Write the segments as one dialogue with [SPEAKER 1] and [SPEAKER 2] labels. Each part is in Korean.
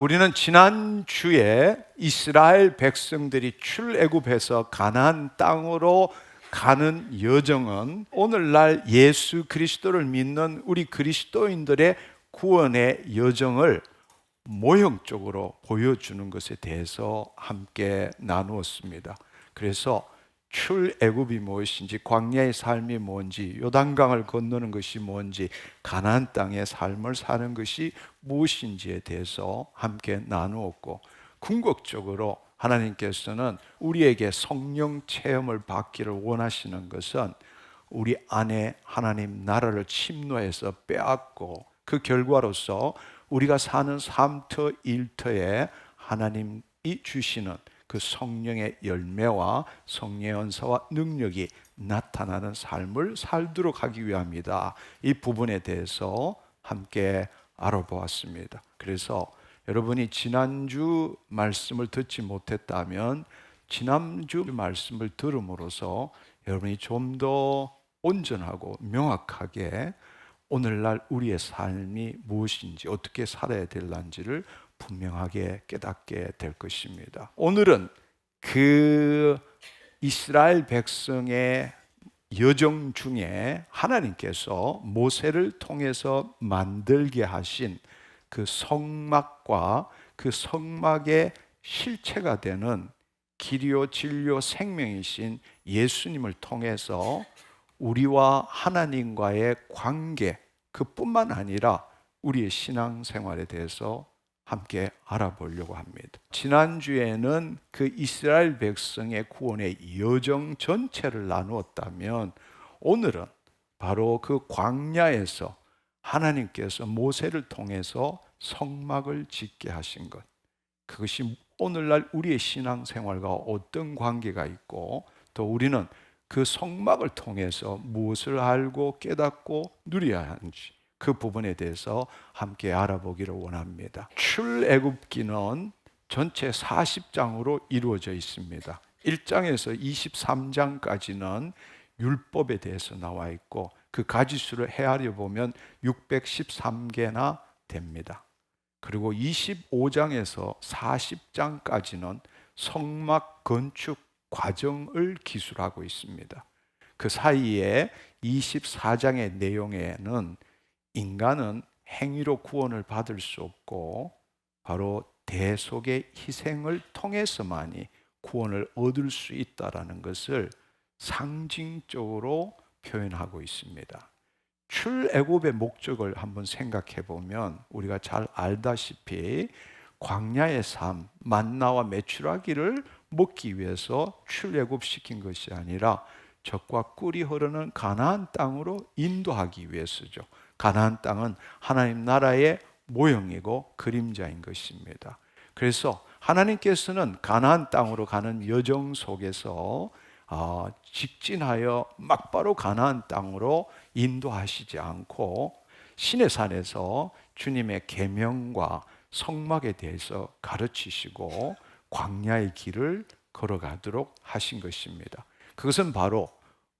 [SPEAKER 1] 우리는 지난주에 이스라엘 백성들이 출애굽해서 가나안 땅으로 가는 여정은 오늘날 예수 그리스도를 믿는 우리 그리스도인들의 구원의 여정을 모형적으로 보여주는 것에 대해서 함께 나누었습니다. 그래서 출애굽이 무엇인지, 광야의 삶이 뭔지, 요단강을 건너는 것이 뭔지, 가나안 땅의 삶을 사는 것이 무엇인지에 대해서 함께 나누었고, 궁극적으로 하나님께서는 우리에게 성령 체험을 받기를 원하시는 것은 우리 안에 하나님 나라를 침노해서 빼앗고, 그 결과로서 우리가 사는 삶터 일터에 하나님이 주시는 그 성령의 열매와 성령의 은사와 능력이 나타나는 삶을 살도록 하기 위함이다. 이 부분에 대해서 함께 알아보았습니다. 그래서 여러분이 지난주 말씀을 듣지 못했다면 지난주 말씀을 들음으로써 여러분이 좀 더 온전하고 명확하게 오늘날 우리의 삶이 무엇인지, 어떻게 살아야 될는지를 분명하게 깨닫게 될 것입니다. 오늘은 그 이스라엘 백성의 여정 중에 하나님께서 모세를 통해서 만들게 하신 그 성막과 그 성막의 실체가 되는 길이요 진리요 생명이신 예수님을 통해서 우리와 하나님과의 관계, 그뿐만 아니라 우리의 신앙생활에 대해서 함께 알아보려고 합니다. 지난주에는 그 이스라엘 백성의 구원의 여정 전체를 나누었다면 오늘은 바로 그 광야에서 하나님께서 모세를 통해서 성막을 짓게 하신 것, 그것이 오늘날 우리의 신앙생활과 어떤 관계가 있고, 또 우리는 그 성막을 통해서 무엇을 알고 깨닫고 누려야 하는지, 그 부분에 대해서 함께 알아보기를 원합니다. 출애굽기는 전체 40장으로 이루어져 있습니다. 1장에서 23장까지는 율법에 대해서 나와 있고, 그 가지수를 헤아려 보면 613개나 됩니다. 그리고 25장에서 40장까지는 성막 건축 과정을 기술하고 있습니다. 그 사이에 24장의 내용에는 인간은 행위로 구원을 받을 수 없고 바로 대속의 희생을 통해서만이 구원을 얻을 수 있다라는 것을 상징적으로 표현하고 있습니다. 출애굽의 목적을 한번 생각해 보면 우리가 잘 알다시피 광야의 삶, 만나와 메추라기를 먹기 위해서 출애굽시킨 것이 아니라 젖과 꿀이 흐르는 가나안 땅으로 인도하기 위해서죠. 가나안 땅은 하나님 나라의 모형이고 그림자인 것입니다. 그래서 하나님께서는 가나안 땅으로 가는 여정 속에서 직진하여 막바로 가나안 땅으로 인도하시지 않고 시내산에서 주님의 계명과 성막에 대해서 가르치시고 광야의 길을 걸어가도록 하신 것입니다. 그것은 바로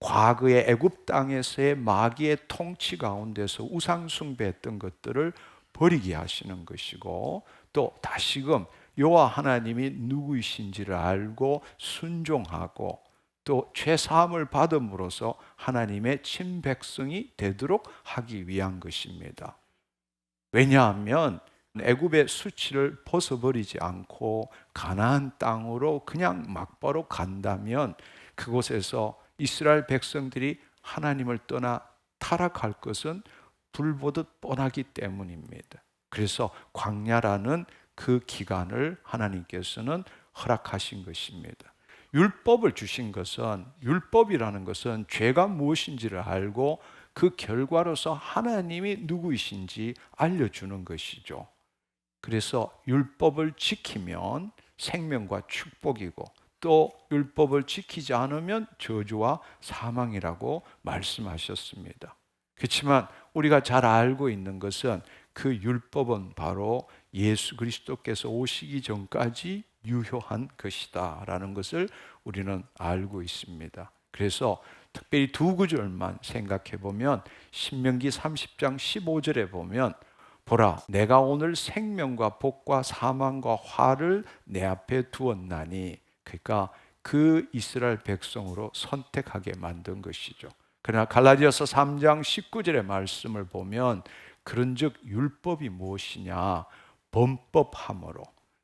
[SPEAKER 1] 과거의 애굽 땅에서의 마귀의 통치 가운데서 우상 숭배했던 것들을 버리게 하시는 것이고, 또 다시금 여호와 하나님이 누구이신지를 알고 순종하고 또 죄사함을 받음으로써 하나님의 친백성이 되도록 하기 위한 것입니다. 왜냐하면 애굽의 수치를 벗어버리지 않고 가나안 땅으로 그냥 막바로 간다면 그곳에서 이스라엘 백성들이 하나님을 떠나 타락할 것은 불보듯 뻔하기 때문입니다. 그래서 광야라는 그 기간을 하나님께서는 허락하신 것입니다. 율법을 주신 것은, 율법이라는 것은 죄가 무엇인지를 알고 그 결과로서 하나님이 누구이신지 알려주는 것이죠. 그래서 율법을 지키면 생명과 축복이고, 또 율법을 지키지 않으면 저주와 사망이라고 말씀하셨습니다. 그렇지만 우리가 잘 알고 있는 것은 그 율법은 바로 예수 그리스도께서 오시기 전까지 유효한 것이다 라는 것을 우리는 알고 있습니다. 그래서 특별히 두 구절만 생각해 보면 신명기 30장 15절에 보면 보라, 내가 오늘 생명과 복과 사망과 화를 내 앞에 두었나니. 그러니까 그 이스라엘 백성으로 선택하게 만든 것이죠. 그러나 갈라디아서 3장 19절의 말씀을 보면 그런즉 율법이 무엇이냐? 범법함으로,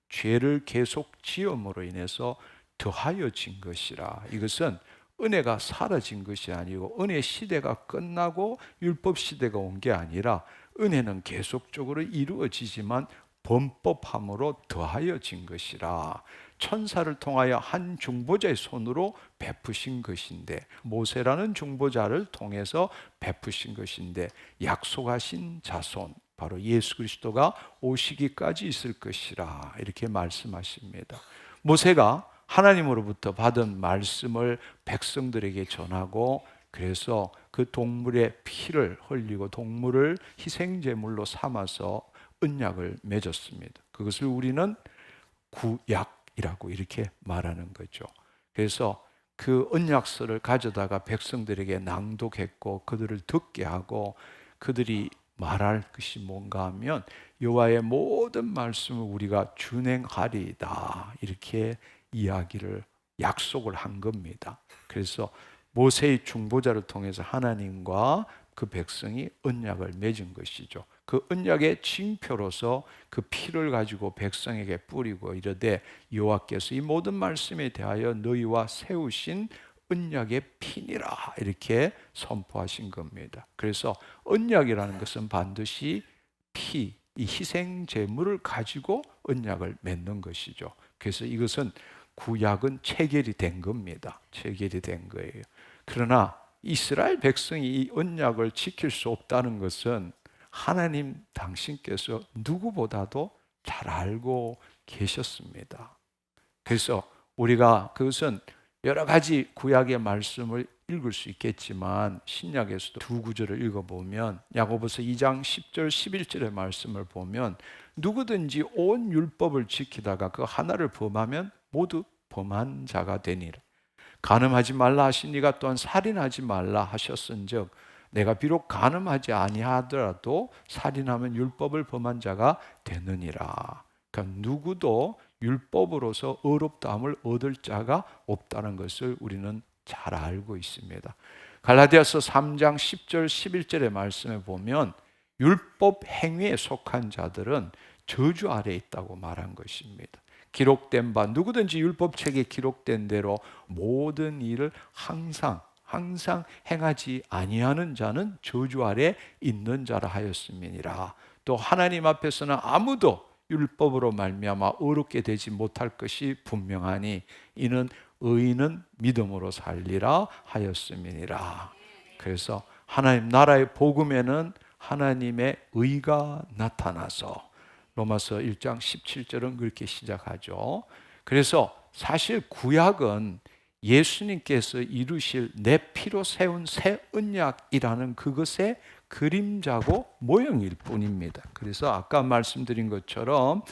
[SPEAKER 1] 죄를 계속 지음으로 인해서 더하여진 것이라. 이것은 은혜가 사라진 것이 아니고 은혜 시대가 끝나고 율법 시대가 온 게 아니라 은혜는 계속적으로 이루어지지만 범법함으로 더하여진 것이라. 천사를 통하여 한 중보자의 손으로 베푸신 것인데, 모세라는 중보자를 통해서 베푸신 것인데, 약속하신 자손 바로 예수 그리스도가 오시기까지 있을 것이라 이렇게 말씀하십니다. 모세가 하나님으로부터 받은 말씀을 백성들에게 전하고, 그래서 그 동물의 피를 흘리고 동물을 희생제물로 삼아서 언약을 맺었습니다. 그것을 우리는 구약이라고 이렇게 말하는 거죠. 그래서 그 언약서를 가져다가 백성들에게 낭독했고 그들을 듣게 하고, 그들이 말할 것이 뭔가 하면 여호와의 모든 말씀을 우리가 준행하리이다 이렇게 이야기를 약속을 한 겁니다. 그래서 모세의 중보자를 통해서 하나님과 그 백성이 언약을 맺은 것이죠. 그 언약의 징표로서 그 피를 가지고 백성에게 뿌리고 이르되 여호와께서 이 모든 말씀에 대하여 너희와 세우신 언약의 피니라 이렇게 선포하신 겁니다. 그래서 언약이라는 것은 반드시 피, 이 희생 제물을 가지고 언약을 맺는 것이죠. 그래서 이것은 구약은 체결이 된 겁니다. 체결이 된 거예요. 그러나 이스라엘 백성이 이 언약을 지킬 수 없다는 것은 하나님 당신께서 누구보다도 잘 알고 계셨습니다. 그래서 우리가 그것은 여러 가지 구약의 말씀을 읽을 수 있겠지만 신약에서도 두 구절을 읽어보면 야고보서 2장 10절 11절의 말씀을 보면 누구든지 온 율법을 지키다가 그 하나를 범하면 모두 범한 자가 되니라. 간음하지 말라 하시니가 또한 살인하지 말라 하셨은즉 내가 비록 간음하지 아니하더라도 살인하면 율법을 범한 자가 되느니라. 그러니까 누구도 율법으로서 의롭다함을 얻을 자가 없다는 것을 우리는 잘 알고 있습니다. 갈라디아서 3장 10절 11절의 말씀에 보면 율법 행위에 속한 자들은 저주 아래에 있다고 말한 것입니다. 기록된 바 누구든지 율법책에 기록된 대로 모든 일을 항상 행하지 아니하는 자는 저주 아래 있는 자라 하였음이니라. 또 하나님 앞에서는 아무도 율법으로 말미암아 의롭게 되지 못할 것이 분명하니 이는 의인은 믿음으로 살리라 하였음이니라. 그래서 하나님 나라의 복음에는 하나님의 의가 나타나서 로마서 1장 17절은 그렇게 시작하죠. 그래서 사실 구약은 예수님께서 이루실 내 피로 세운 새 언약이라는 그것의 그림자고 모형일 뿐입니다. 그래서 아까 말씀드린 것처럼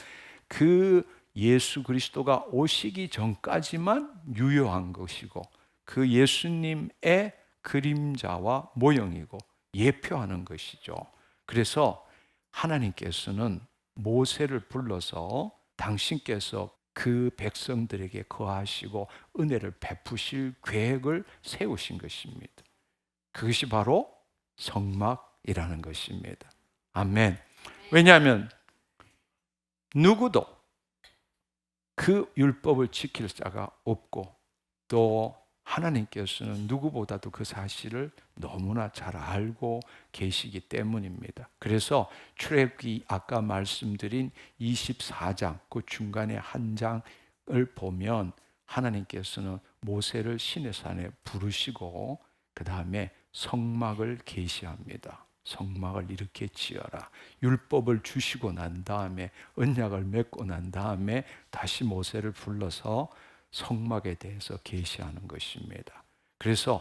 [SPEAKER 1] 그 예수 그리스도가 오시기 전까지만 유효한 것이고 그 예수님의 그림자와 모형이고 예표하는 것이죠. 그래서 하나님께서는 모세를 불러서 당신께서 그 백성들에게 거하시고 은혜를 베푸실 계획을 세우신 것입니다. 그것이 바로 성막이라는 것입니다. 아멘. 왜냐하면 누구도 그 율법을 지킬 자가 없고 또 하나님께서는 누구보다도 그 사실을 너무나 잘 알고 계시기 때문입니다. 그래서 출애굽기 아까 말씀드린 24장 그 중간에 한 장을 보면 하나님께서는 모세를 시내산에 부르시고 그 다음에 성막을 계시합니다. 성막을 이렇게 지어라. 율법을 주시고 난 다음에 언약을 맺고 난 다음에 다시 모세를 불러서 성막에 대해서 계시하는 것입니다. 그래서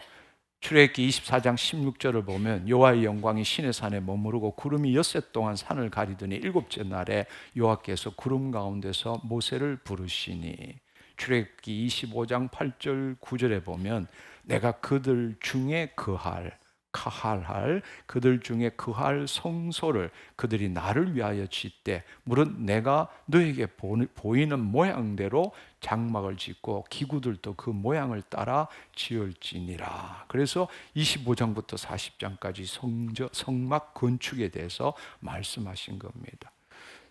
[SPEAKER 1] 출애굽기 24장 16절을 보면 여호와의 영광이 시내산에 머무르고 구름이 엿새 동안 산을 가리더니 일곱째 날에 여호와께서 구름 가운데서 모세를 부르시니 출애굽기 25장 8절 9절에 보면 내가 그들 중에 거할 카할할 그들 중에 그할 성소를 그들이 나를 위하여 짓되 물은 내가 너에게 보이는 모양대로 장막을 짓고 기구들도 그 모양을 따라 지을지니라. 그래서 25장부터 40장까지 성막 건축에 대해서 말씀하신 겁니다.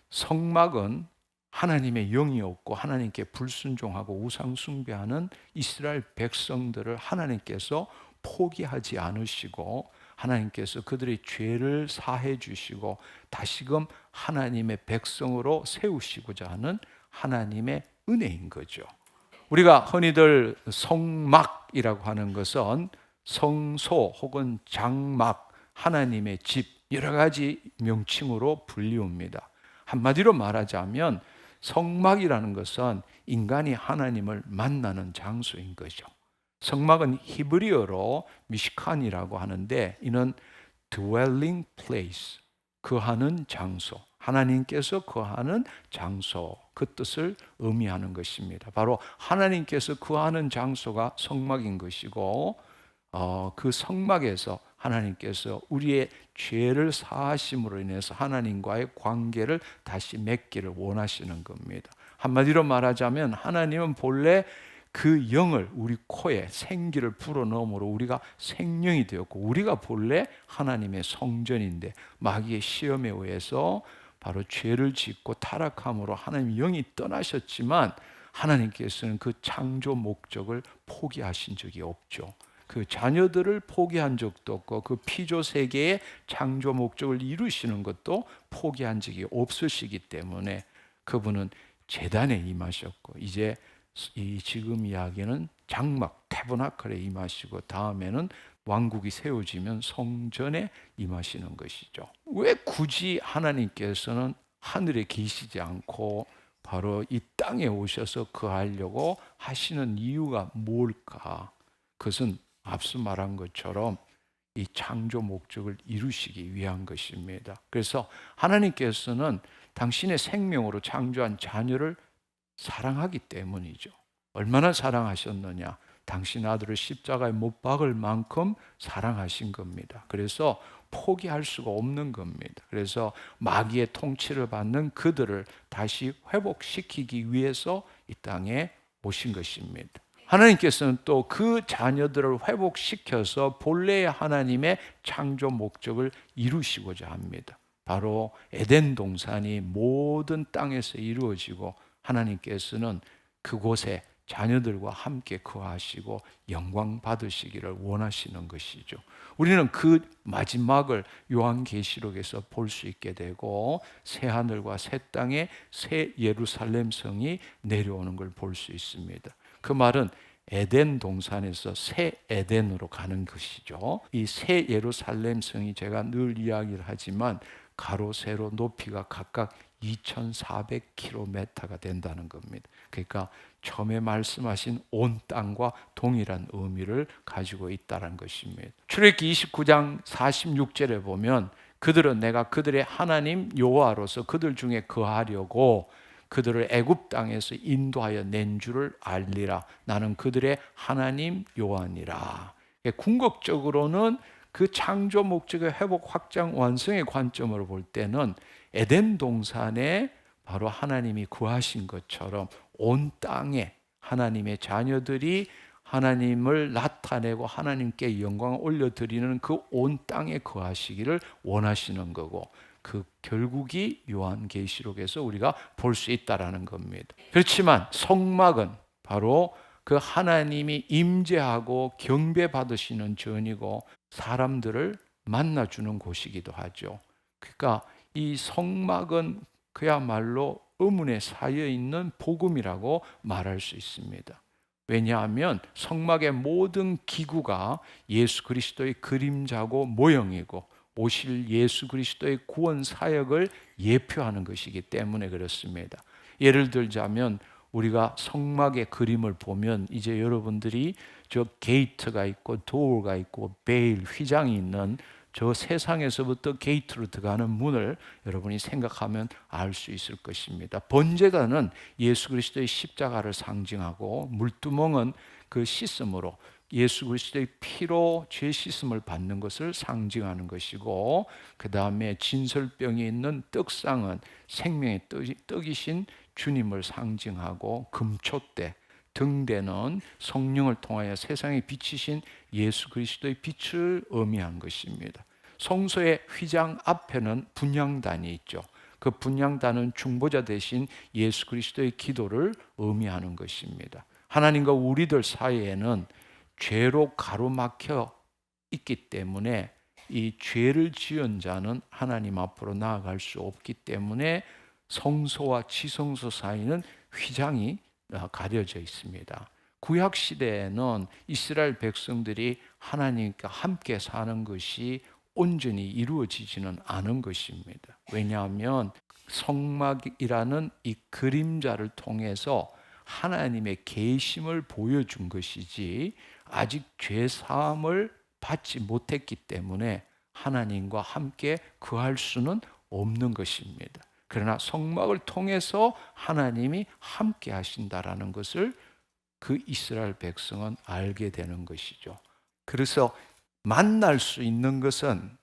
[SPEAKER 1] 성막은 하나님의 영이 없고 하나님께 불순종하고 우상 숭배하는 이스라엘 백성들을 하나님께서 포기하지 않으시고 하나님께서 그들의 죄를 사해 주시고 다시금 하나님의 백성으로 세우시고자 하는 하나님의 은혜인 거죠. 우리가 흔히들 성막이라고 하는 것은 성소 혹은 장막, 하나님의 집 여러 가지 명칭으로 불리웁니다. 한마디로 말하자면 성막이라는 것은 인간이 하나님을 만나는 장소인 거죠. 성막은 히브리어로 미시칸이라고 하는데 이는 dwelling place, 거하는 장소, 하나님께서 거하는 장소, 그 뜻을 의미하는 것입니다. 바로 하나님께서 거하는 장소가 성막인 것이고 그 성막에서 하나님께서 우리의 죄를 사하심으로 인해서 하나님과의 관계를 다시 맺기를 원하시는 겁니다. 한마디로 말하자면 하나님은 본래 그 영을 우리 코에 생기를 불어넣음으로 우리가 생명이 되었고 우리가 본래 하나님의 성전인데 마귀의 시험에 의해서 바로 죄를 짓고 타락함으로 하나님 영이 떠나셨지만 하나님께서는 그 창조 목적을 포기하신 적이 없죠. 그 자녀들을 포기한 적도 없고 그 피조 세계의 창조 목적을 이루시는 것도 포기한 적이 없으시기 때문에 그분은 제단에 임하셨고 이제 이 지금 이야기는 장막 태버나클에 임하시고 다음에는 왕국이 세워지면 성전에 임하시는 것이죠. 왜 굳이 하나님께서는 하늘에 계시지 않고 바로 이 땅에 오셔서 거하려고 하시는 이유가 뭘까? 그것은 앞서 말한 것처럼 이 창조 목적을 이루시기 위한 것입니다. 그래서 하나님께서는 당신의 생명으로 창조한 자녀를 사랑하기 때문이죠. 얼마나 사랑하셨느냐? 당신 아들을 십자가에 못 박을 만큼 사랑하신 겁니다. 그래서 포기할 수가 없는 겁니다. 그래서 마귀의 통치를 받는 그들을 다시 회복시키기 위해서 이 땅에 오신 것입니다. 하나님께서는 또 그 자녀들을 회복시켜서 본래의 하나님의 창조 목적을 이루시고자 합니다. 바로 에덴 동산이 모든 땅에서 이루어지고 하나님께서는 그곳에 자녀들과 함께 거하시고 영광 받으시기를 원하시는 것이죠. 우리는 그 마지막을 요한계시록에서 볼 수 있게 되고 새 하늘과 새 땅에 새 예루살렘 성이 내려오는 걸 볼 수 있습니다. 그 말은 에덴 동산에서 새 에덴으로 가는 것이죠. 이 새 예루살렘 성이 제가 늘 이야기를 하지만 가로 세로 높이가 각각 2,400km가 된다는 겁니다. 그러니까 처음에 말씀하신 온 땅과 동일한 의미를 가지고 있다는 것입니다. 출애굽기 29장 46절에 보면 그들은 내가 그들의 하나님 여호와로서 그들 중에 거하려고 그들을 애굽 땅에서 인도하여 낸 줄을 알리라. 나는 그들의 하나님 여호와니라. 궁극적으로는 그 창조 목적의 회복, 확장, 완성의 관점으로 볼 때는 에덴 동산에 바로 하나님이 구하신 것처럼 온 땅에 하나님의 자녀들이 하나님을 나타내고 하나님께 영광을 올려드리는 그 온 땅에 거하시기를 원하시는 거고 그 결국이 요한계시록에서 우리가 볼 수 있다라는 겁니다. 그렇지만 성막은 바로 그 하나님이 임재하고 경배받으시는 전이고 사람들을 만나주는 곳이기도 하죠. 그러니까 이 성막은 그야말로 의문에 쌓여 있는 복음이라고 말할 수 있습니다. 왜냐하면 성막의 모든 기구가 예수 그리스도의 그림자고 모형이고 오실 예수 그리스도의 구원 사역을 예표하는 것이기 때문에 그렇습니다. 예를 들자면 우리가 성막의 그림을 보면 이제 여러분들이 저 게이트가 있고 도어가 있고 베일, 휘장이 있는 저 세상에서부터 게이트로 들어가는 문을 여러분이 생각하면 알 수 있을 것입니다. 번제단은 예수 그리스도의 십자가를 상징하고 물두멍은 그 씻음으로 예수 그리스도의 피로 죄 씻음을 받는 것을 상징하는 것이고, 그 다음에 진설병에 있는 떡상은 생명의 떡이신 주님을 상징하고, 금초대 등대는 성령을 통하여 세상에 비치신 예수 그리스도의 빛을 의미한 것입니다. 성소의 휘장 앞에는 분향단이 있죠. 그 분향단은 중보자 대신 예수 그리스도의 기도를 의미하는 것입니다. 하나님과 우리들 사이에는 죄로 가로막혀 있기 때문에 이 죄를 지은 자는 하나님 앞으로 나아갈 수 없기 때문에 성소와 지성소 사이는 휘장이 가려져 있습니다. 구약 시대에는 이스라엘 백성들이 하나님과 함께 사는 것이 온전히 이루어지지는 않은 것입니다. 왜냐하면 성막이라는 이 그림자를 통해서 하나님의 계심을 보여준 것이지 아직 죄 사함을 받지 못했기 때문에 하나님과 함께 거할 수는 없는 것입니다. 그러나 성막을 통해서 하나님이 함께 하신다라는 것을 그 이스라엘 백성은 알게 되는 것이죠. 그래서 만날 수 있는 것은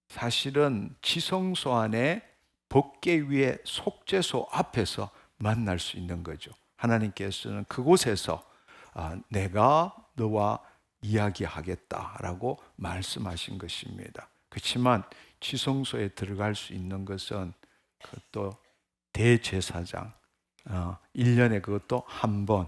[SPEAKER 1] 사실은 지성소 안에 법궤 위에 속죄소 앞에서 만날 수 있는 거죠. 하나님께서는 그곳에서 내가 너와 이야기하겠다라고 말씀하신 것입니다. 그렇지만 지성소에 들어갈 수 있는 것은 그것도 대제사장 1년에 그것도 한 번,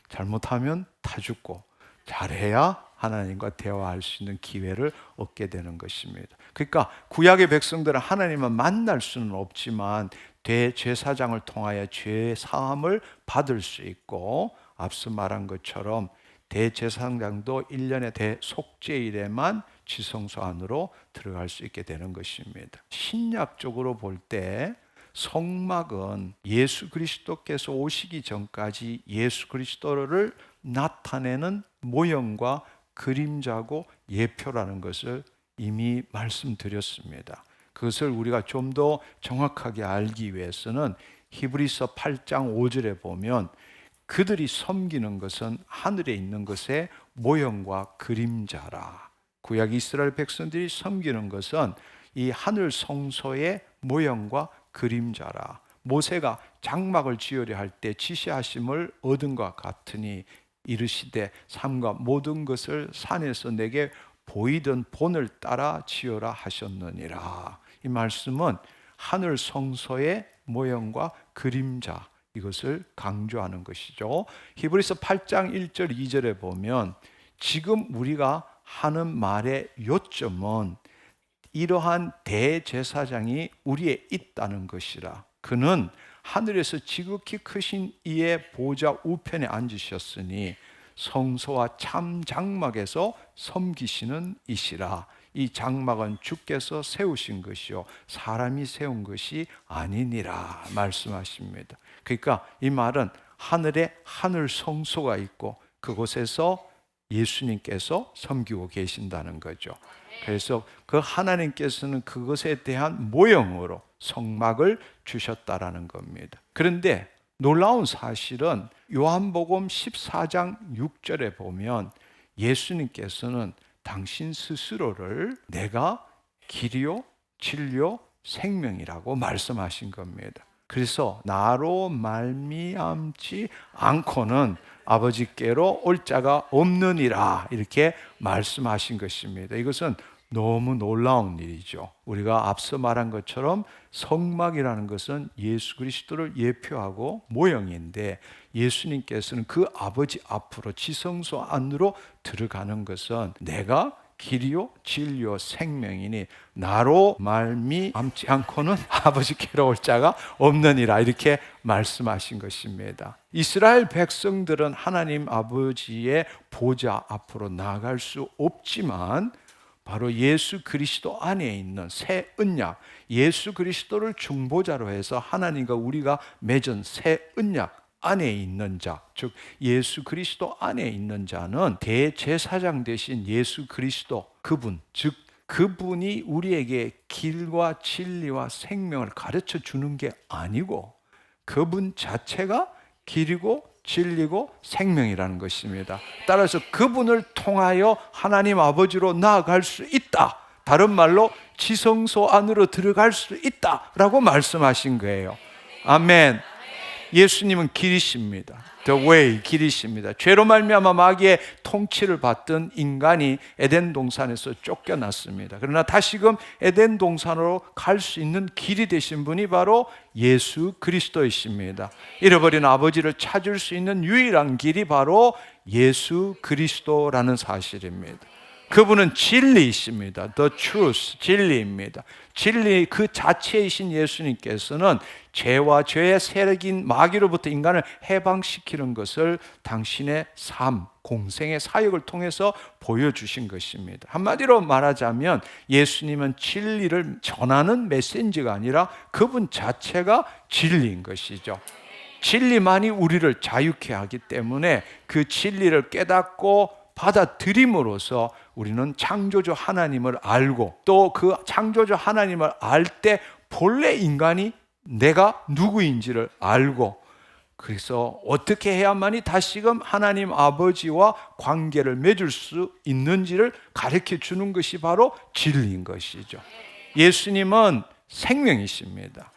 [SPEAKER 1] 잘못하면 다 죽고 잘해야 하나님과 대화할 수 있는 기회를 얻게 되는 것입니다. 그러니까 구약의 백성들은 하나님을 만날 수는 없지만 대제사장을 통하여 죄 사함을 받을 수 있고, 앞서 말한 것처럼 대제사장도 1년의 대속죄일에만 지성소 안으로 들어갈 수 있게 되는 것입니다. 신약적으로 볼 때 성막은 예수 그리스도께서 오시기 전까지 예수 그리스도를 나타내는 모형과 그림자고 예표라는 것을 이미 말씀드렸습니다. 그것을 우리가 좀 더 정확하게 알기 위해서는 히브리서 8장 5절에 보면 그들이 섬기는 것은 하늘에 있는 것의 모형과 그림자라. 구약 이스라엘 백성들이 섬기는 것은 이 하늘 성소의 모형과 그림자라. 모세가 장막을 지으려 할 때 지시하심을 얻은 것 같으니 이르시되 삼가 모든 것을 산에서 내게 보이던 본을 따라 지어라 하셨느니라. 이 말씀은 하늘 성소의 모형과 그림자, 이것을 강조하는 것이죠. 히브리서 8장 1절 2절에 보면 지금 우리가 하는 말의 요점은 이러한 대제사장이 우리에 있다는 것이라. 그는 하늘에서 지극히 크신 이의 보좌 우편에 앉으셨으니 성소와 참 장막에서 섬기시는 이시라. 이 장막은 주께서 세우신 것이요 사람이 세운 것이 아니니라 말씀하십니다. 그러니까 이 말은 하늘에 하늘 성소가 있고 그곳에서 예수님께서 섬기고 계신다는 거죠. 그래서 그 하나님께서는 그것에 대한 모형으로 성막을 주셨다라는 겁니다. 그런데 놀라운 사실은 요한복음 14장 6절에 보면 예수님께서는 당신 스스로를 내가 길이요 진리요 생명이라고 말씀하신 겁니다. 그래서 나로 말미암지 않고는 아버지께로 올 자가 없느니라 이렇게 말씀하신 것입니다. 이것은 너무 놀라운 일이죠. 우리가 앞서 말한 것처럼 성막이라는 것은 예수 그리스도를 예표하고 모형인데 예수님께서는 그 아버지 앞으로 지성소 안으로 들어가는 것은 내가 길이요 진리요 생명이니 나로 말미암지 않고는 아버지께로 올 자가 없느니라 이렇게 말씀하신 것입니다. 이스라엘 백성들은 하나님 아버지의 보좌 앞으로 나아갈 수 없지만 바로 예수 그리스도 안에 있는 새 언약, 예수 그리스도를 중보자로 해서 하나님과 우리가 맺은 새 언약 안에 있는 자, 즉 예수 그리스도 안에 있는 자는 대제사장 되신 예수 그리스도 그분, 즉 그분이 우리에게 길과 진리와 생명을 가르쳐 주는 게 아니고 그분 자체가 길이고 진리고 생명이라는 것입니다. 따라서 그분을 통하여 하나님 아버지로 나아갈 수 있다. 다른 말로 지성소 안으로 들어갈 수 있다라고 말씀하신 거예요. 아멘. 예수님은 길이십니다. The way, 길이십니다. 죄로 말미암아 마귀의 통치를 받던 인간이 에덴 동산에서 쫓겨났습니다. 그러나 다시금 에덴 동산으로 갈 수 있는 길이 되신 분이 바로 예수 그리스도이십니다. 잃어버린 아버지를 찾을 수 있는 유일한 길이 바로 예수 그리스도라는 사실입니다. 그분은 진리이십니다. The truth, 진리입니다. 진리 그 자체이신 예수님께서는 죄와 죄의 세력인 마귀로부터 인간을 해방시키는 것을 당신의 삶, 공생의 사역을 통해서 보여주신 것입니다. 한마디로 말하자면 예수님은 진리를 전하는 메신저가 아니라 그분 자체가 진리인 것이죠. 진리만이 우리를 자유케 하기 때문에 그 진리를 깨닫고 받아들임으로써 우리는 창조주 하나님을 알고 또 그 창조주 하나님을 알 때 본래 인간이 내가 누구인지를 알고 그래서 어떻게 해야만이 다시금 하나님 아버지와 관계를 맺을 수 있는지를 가르쳐 주는 것이 바로 진리인 것이죠. 예수님은 생명이십니다.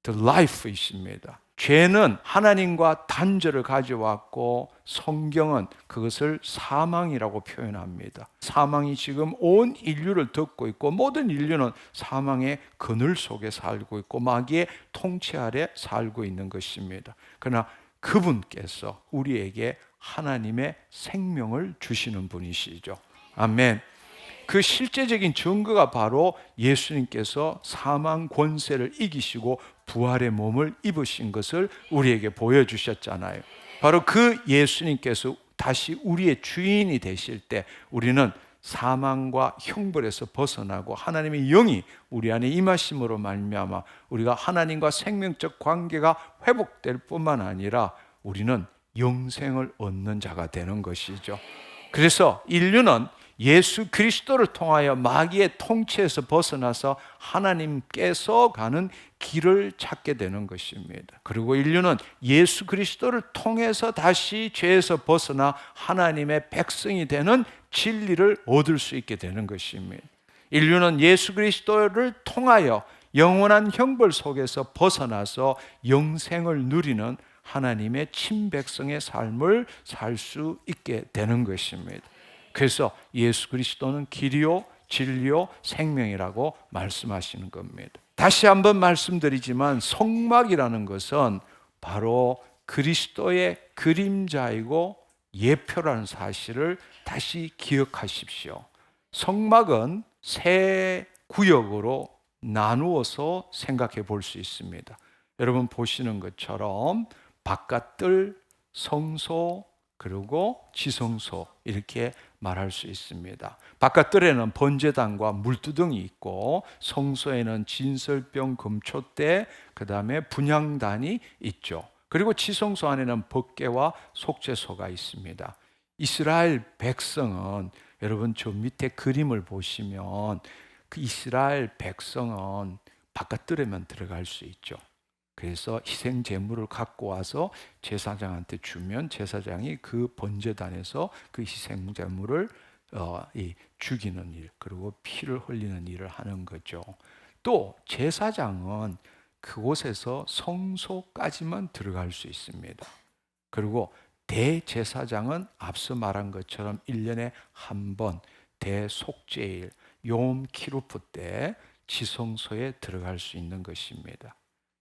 [SPEAKER 1] The life이십니다. 죄는 하나님과 단절을 가져왔고 성경은 그것을 사망이라고 표현합니다. 사망이 지금 온 인류를 덮고 있고 모든 인류는 사망의 그늘 속에 살고 있고 마귀의 통치 아래 살고 있는 것입니다. 그러나 그분께서 우리에게 하나님의 생명을 주시는 분이시죠. 아멘. 그 실제적인 증거가 바로 예수님께서 사망 권세를 이기시고 부활의 몸을 입으신 것을 우리에게 보여주셨잖아요. 바로 그 예수님께서 다시 우리의 주인이 되실 때 우리는 사망과 형벌에서 벗어나고 하나님의 영이 우리 안에 임하심으로 말미암아 우리가 하나님과 생명적 관계가 회복될 뿐만 아니라 우리는 영생을 얻는 자가 되는 것이죠. 그래서 인류는 예수 그리스도를 통하여 마귀의 통치에서 벗어나서 하나님께서 가는 길을 찾게 되는 것입니다. 그리고 인류는 예수 그리스도를 통해서 다시 죄에서 벗어나 하나님의 백성이 되는 진리를 얻을 수 있게 되는 것입니다. 인류는 예수 그리스도를 통하여 영원한 형벌 속에서 벗어나서 영생을 누리는 하나님의 친백성의 삶을 살 수 있게 되는 것입니다. 그래서 예수 그리스도는 길이요 진리요 생명이라고 말씀하시는 겁니다. 다시 한번 말씀드리지만 성막이라는 것은 바로 그리스도의 그림자이고 예표라는 사실을 다시 기억하십시오. 성막은 세 구역으로 나누어서 생각해 볼 수 있습니다. 여러분 보시는 것처럼 바깥뜰, 성소, 그리고 지성소 이렇게 말할 수 있습니다. 바깥뜰에는 번제단과 물두덩이 있고 성소에는 진설병 금초대 그 다음에 분향단이 있죠. 그리고 지성소 안에는 법궤와 속죄소가 있습니다. 이스라엘 백성은 여러분 저 밑에 그림을 보시면 그 이스라엘 백성은 바깥뜰에만 들어갈 수 있죠. 그래서 희생 제물을 갖고 와서 제사장한테 주면 제사장이 그 번제단에서 그 희생 제물을 죽이는 일 그리고 피를 흘리는 일을 하는 거죠. 또 제사장은 그곳에서 성소까지만 들어갈 수 있습니다. 그리고 대제사장은 앞서 말한 것처럼 1년에 한 번 대속죄일 욤 키루프 때 지성소에 들어갈 수 있는 것입니다.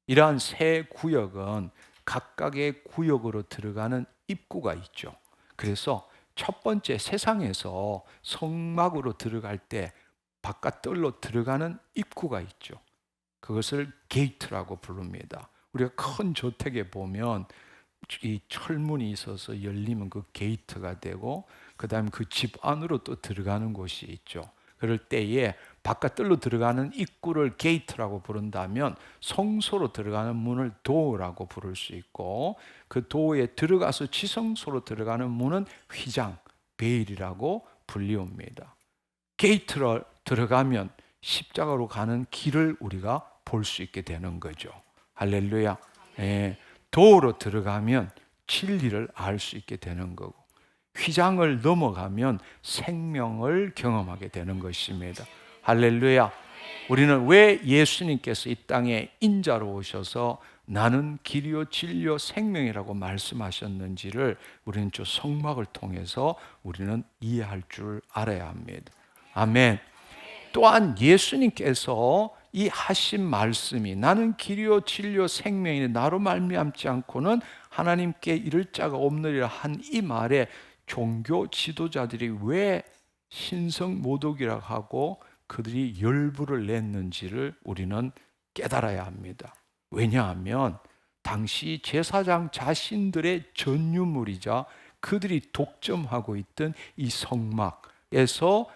[SPEAKER 1] 이러한 세 구역은 각각의 구역으로 들어가는 입구가 있죠. 그래서 첫 번째 세상에서 성막으로 들어갈 때 바깥뜰로 들어가는 입구가 있죠. 그것을 게이트라고 부릅니다. 우리가 큰 저택에 보면 이 철문이 있어서 열리면 그 게이트가 되고 그 다음에 그 집 안으로 또 들어가는 곳이 있죠. 그럴 때에 바깥뜰로 들어가는 입구를 게이트라고 부른다면 성소로 들어가는 문을 도어라고 부를 수 있고 그 도어에 들어가서 지성소로 들어가는 문은 휘장, 베일이라고 불리웁니다. 게이트로 들어가면 십자가로 가는 길을 우리가 볼 수 있게 되는 거죠. 할렐루야. 도어로 들어가면 진리를 알 수 있게 되는 거고, 휘장을 넘어가면 생명을 경험하게 되는 것입니다. 할렐루야. 우리는 왜 예수님께서 이 땅에 인자로 오셔서 나는 길이요 진리요 생명이라고 말씀하셨는지를 우리는 저 성막을 통해서 우리는 이해할 줄 알아야 합니다. 아멘. 또한 예수님께서 이 하신 말씀이 나는 길이요 진리요 생명이니 나로 말미암지 않고는 하나님께 이를 자가 없느니라 한 이 말에 종교 지도자들이 왜 신성 모독이라고 하고 그들이 열불을 냈는지를 우리는 깨달아야 합니다. 왜냐하면 당시 제사장 자신들의 전유물이자 그들이 독점하고 있던 이 성막에서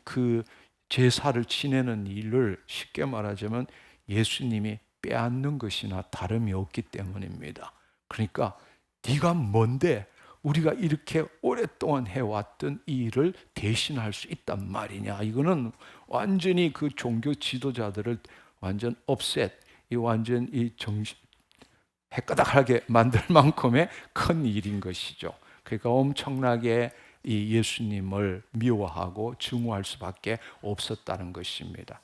[SPEAKER 1] 그 제사를 지내는 일을 쉽게 말하자면 예수님이 빼앗는 것이나 다름이 없기 때문입니다. 그러니까 네가 뭔데 우리가 이렇게 오랫동안 해왔던 이 일을 대신할 수 있단 말이냐. 이거는 완전히 그 종교 지도자들을 완전 업셋, 완전 정신 헷가닥하게 만들 만큼의 큰 일인 것이죠. 그러니까 엄청나게 이 예수님을 미워하고 증오할 수밖에 없었다는 것입니다.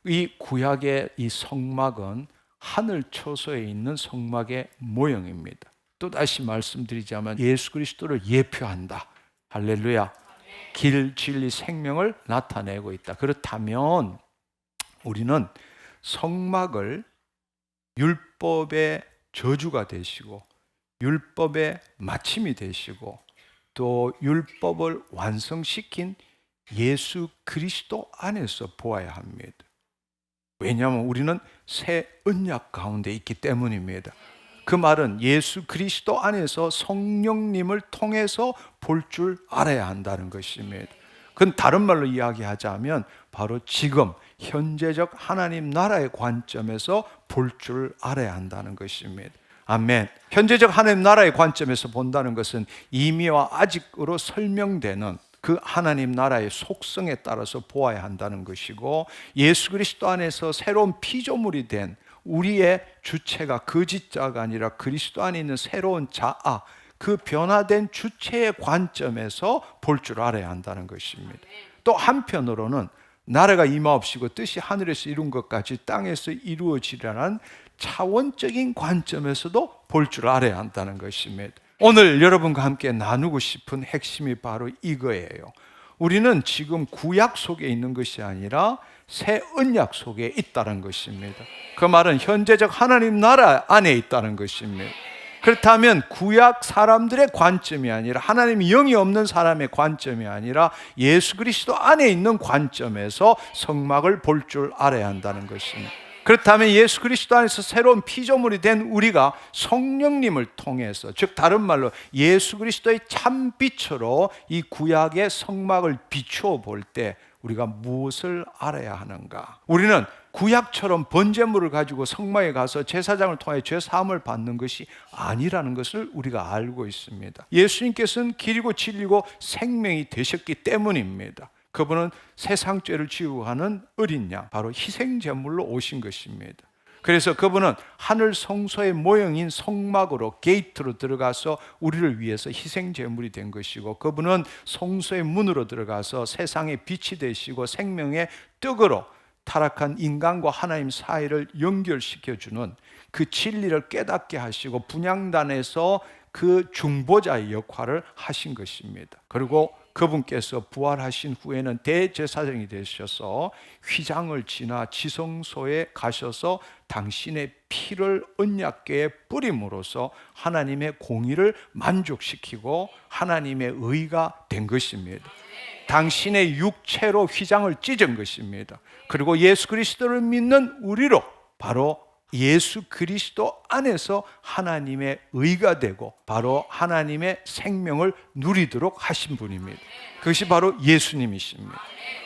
[SPEAKER 1] 이 구약의 이 성막은 하늘 처소에 있는 성막의 모형입니다. 또 다시 말씀드리자면 예수 그리스도를 예표한다. 할렐루야. 길, 진리, 생명을 나타내고 있다. 그렇다면 우리는 성막을 율법의 저주가 되시고 율법의 마침이 되시고 또 율법을 완성시킨 예수 그리스도 안에서 보아야 합니다. 왜냐하면 우리는 새 언약 가운데 있기 때문입니다. 그 말은 예수 그리스도 안에서 성령님을 통해서 볼 줄 알아야 한다는 것입니다. 그건 다른 말로 이야기하자면 바로 지금 현재적 하나님 나라의 관점에서 볼 줄 알아야 한다는 것입니다. 아멘. 현재적 하나님 나라의 관점에서 본다는 것은 이미와 아직으로 설명되는 그 하나님 나라의 속성에 따라서 보아야 한다는 것이고, 예수 그리스도 안에서 새로운 피조물이 된 우리의 주체가 거짓자가 아니라 그리스도 안에 있는 새로운 자아, 그 변화된 주체의 관점에서 볼 줄 알아야 한다는 것입니다. 또 한편으로는 나라가 임하옵시고 뜻이 하늘에서 이룬 것까지 땅에서 이루어지려는 차원적인 관점에서도 볼 줄 알아야 한다는 것입니다. 오늘 여러분과 함께 나누고 싶은 핵심이 바로 이거예요. 우리는 지금 구약 속에 있는 것이 아니라 새 언약 속에 있다는 것입니다. 그 말은 현재적 하나님 나라 안에 있다는 것입니다. 그렇다면 구약 사람들의 관점이 아니라 하나님 영이 없는 사람의 관점이 아니라 예수 그리스도 안에 있는 관점에서 성막을 볼 줄 알아야 한다는 것입니다. 그렇다면 예수 그리스도 안에서 새로운 피조물이 된 우리가 성령님을 통해서, 즉 다른 말로 예수 그리스도의 참 빛으로 이 구약의 성막을 비추어 볼 때 우리가 무엇을 알아야 하는가? 우리는 구약처럼 번제물을 가지고 성막에 가서 제사장을 통해 죄 사함을 받는 것이 아니라는 것을 우리가 알고 있습니다. 예수님께서는 길이고 진리고 생명이 되셨기 때문입니다. 그분은 세상 죄를 지우고 가는 어린 양, 바로 희생제물로 오신 것입니다. 그래서 그분은 하늘 성소의 모형인 성막으로 게이트로 들어가서 우리를 위해서 희생제물이 된 것이고, 그분은 성소의 문으로 들어가서 세상의 빛이 되시고 생명의 떡으로 타락한 인간과 하나님 사이를 연결시켜주는 그 진리를 깨닫게 하시고 분향단에서 그 중보자의 역할을 하신 것입니다. 그리고 그분께서 부활하신 후에는 대제사장이 되셔서 휘장을 지나 지성소에 가셔서 당신의 피를 언약궤에 뿌림으로써 하나님의 공의를 만족시키고 하나님의 의가 된 것입니다. 당신의 육체로 휘장을 찢은 것입니다. 그리고 예수 그리스도를 믿는 우리로 바로 예수 그리스도 안에서 하나님의 의가 되고 바로 하나님의 생명을 누리도록 하신 분입니다. 그것이 바로 예수님이십니다.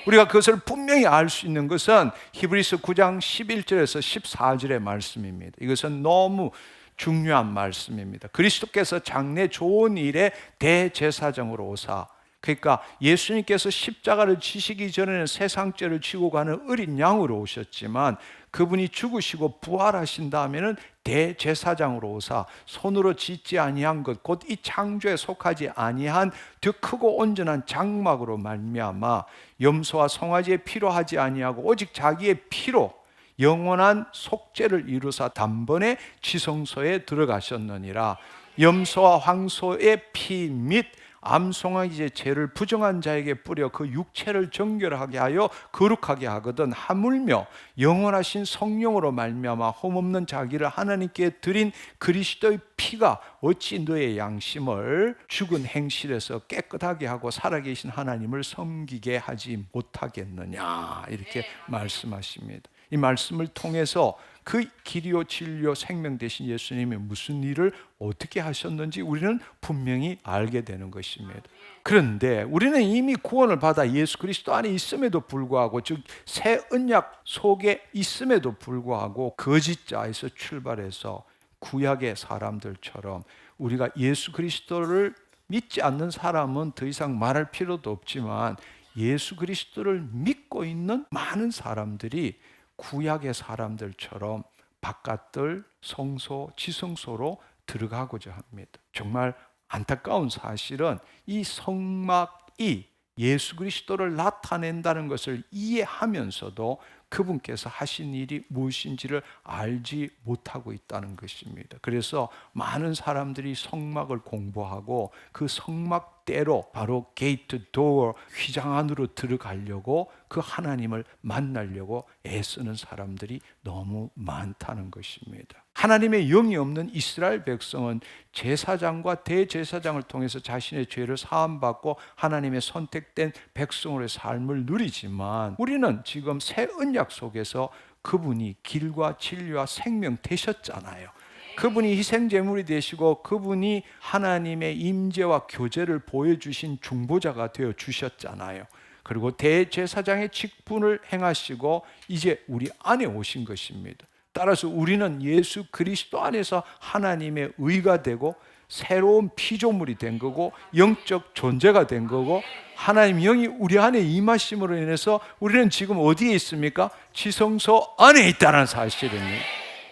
[SPEAKER 1] 우리가 그것을 분명히 알 수 있는 것은 히브리서 9장 11절에서 14절의 말씀입니다. 이것은 너무 중요한 말씀입니다. 그리스도께서 장래 좋은 일의 대제사장으로 오사 그러니까 예수님께서 십자가를 지시기 전에는 세상 죄를 지고 가는 어린 양으로 오셨지만 그분이 죽으시고 부활하신 다음에는 대제사장으로 오사 손으로 짓지 아니한 것 곧 이 창조에 속하지 아니한 더 크고 온전한 장막으로 말미암아 염소와 송아지의 피로 하지 아니하고 오직 자기의 피로 영원한 속죄를 이루사 단번에 지성소에 들어가셨느니라. 염소와 황소의 피 및 암송아지의 죄를 부정한 자에게 뿌려 그 육체를 정결하게 하여 거룩하게 하거든 하물며 영원하신 성령으로 말미암아 흠없는 자기를 하나님께 드린 그리스도의 피가 어찌 너의 양심을 죽은 행실에서 깨끗하게 하고 살아계신 하나님을 섬기게 하지 못하겠느냐, 이렇게 말씀하십니다. 이 말씀을 통해서 그 길이요 진리요 생명 되신 예수님이 무슨 일을 어떻게 하셨는지 우리는 분명히 알게 되는 것입니다. 그런데 우리는 이미 구원을 받아 예수 그리스도 안에 있음에도 불구하고, 즉 새 언약 속에 있음에도 불구하고 거짓자에서 출발해서 구약의 사람들처럼 우리가 예수 그리스도를 믿지 않는 사람은 더 이상 말할 필요도 없지만 예수 그리스도를 믿고 있는 많은 사람들이 구약의 사람들처럼 바깥들 성소, 지성소로 들어가고자 합니다. 정말 안타까운 사실은 이 성막이 예수 그리스도를 나타낸다는 것을 이해하면서도 그분께서 하신 일이 무엇인지를 알지 못하고 있다는 것입니다. 그래서 많은 사람들이 성막을 공부하고 그 성막대로 바로 게이트 도어, 휘장 안으로 들어가려고 그 하나님을 만나려고 애쓰는 사람들이 너무 많다는 것입니다. 하나님의 영이 없는 이스라엘 백성은 제사장과 대제사장을 통해서 자신의 죄를 사함받고 하나님의 선택된 백성으로의 삶을 누리지만 우리는 지금 새 언약 속에서 그분이 길과 진리와 생명 되셨잖아요. 그분이 희생제물이 되시고 그분이 하나님의 임재와 교제를 보여주신 중보자가 되어 주셨잖아요. 그리고 대제사장의 직분을 행하시고 이제 우리 안에 오신 것입니다. 따라서 우리는 예수 그리스도 안에서 하나님의 의가 되고 새로운 피조물이 된 거고 영적 존재가 된 거고 하나님 영이 우리 안에 임하심으로 인해서 우리는 지금 어디에 있습니까? 지성소 안에 있다는 사실입니다.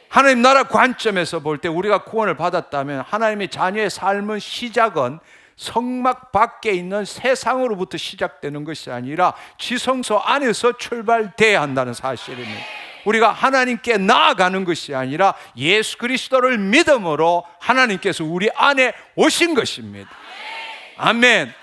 [SPEAKER 1] 하나님 나라 관점에서 볼 때 우리가 구원을 받았다면 하나님의 자녀의 삶은 시작은 성막 밖에 있는 세상으로부터 시작되는 것이 아니라 지성소 안에서 출발돼야 한다는 사실입니다. 우리가 하나님께 나아가는 것이 아니라 예수 그리스도를 믿음으로 하나님께서 우리 안에 오신 것입니다. 아멘.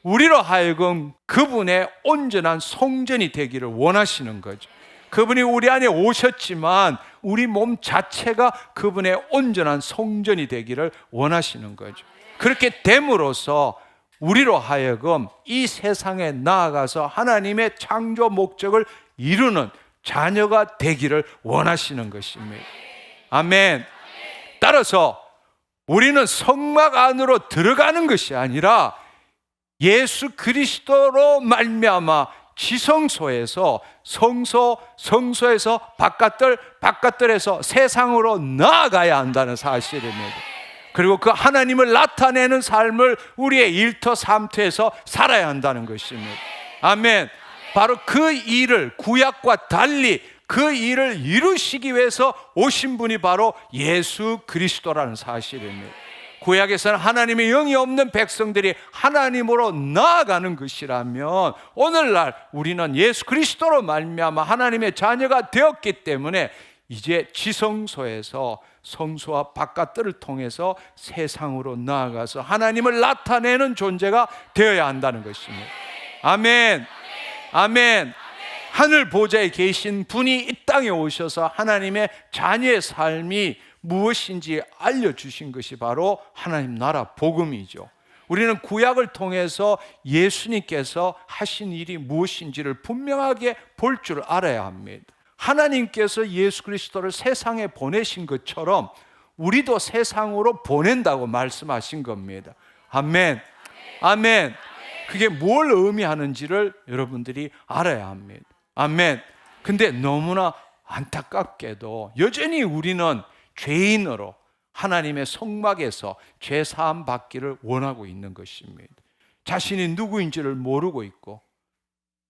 [SPEAKER 1] 우리로 하여금 그분의 온전한 성전이 되기를 원하시는 거죠. 그분이 우리 안에 오셨지만 우리 몸 자체가 그분의 온전한 성전이 되기를 원하시는 거죠. 그렇게 됨으로써 우리로 하여금 이 세상에 나아가서 하나님의 창조 목적을 이루는 자녀가 되기를 원하시는 것입니다. 아멘. 따라서 우리는 성막 안으로 들어가는 것이 아니라 예수 그리스도로 말미암아 지성소에서 성소, 성소에서 바깥들, 바깥들에서 세상으로 나아가야 한다는 사실입니다. 그리고 그 하나님을 나타내는 삶을 우리의 일터삼터에서 살아야 한다는 것입니다. 아멘. 바로 그 일을 구약과 달리 그 일을 이루시기 위해서 오신 분이 바로 예수 그리스도라는 사실입니다. 구약에서는 하나님의 영이 없는 백성들이 하나님으로 나아가는 것이라면 오늘날 우리는 예수 그리스도로 말미암아 하나님의 자녀가 되었기 때문에 이제 지성소에서 성소와 바깥들을 통해서 세상으로 나아가서 하나님을 나타내는 존재가 되어야 한다는 것입니다. 아멘. 아멘. 하늘 보좌에 계신 분이 이 땅에 오셔서 하나님의 자녀의 삶이 무엇인지 알려주신 것이 바로 하나님 나라 복음이죠. 우리는 구약을 통해서 예수님께서 하신 일이 무엇인지를 분명하게 볼 줄 알아야 합니다. 하나님께서 예수 그리스도를 세상에 보내신 것처럼 우리도 세상으로 보낸다고 말씀하신 겁니다. 아멘. 아멘. 그게 뭘 의미하는지를 여러분들이 알아야 합니다. 아멘. 근데 너무나 안타깝게도 여전히 우리는 죄인으로 하나님의 성막에서 죄 사함 받기를 원하고 있는 것입니다. 자신이 누구인지를 모르고 있고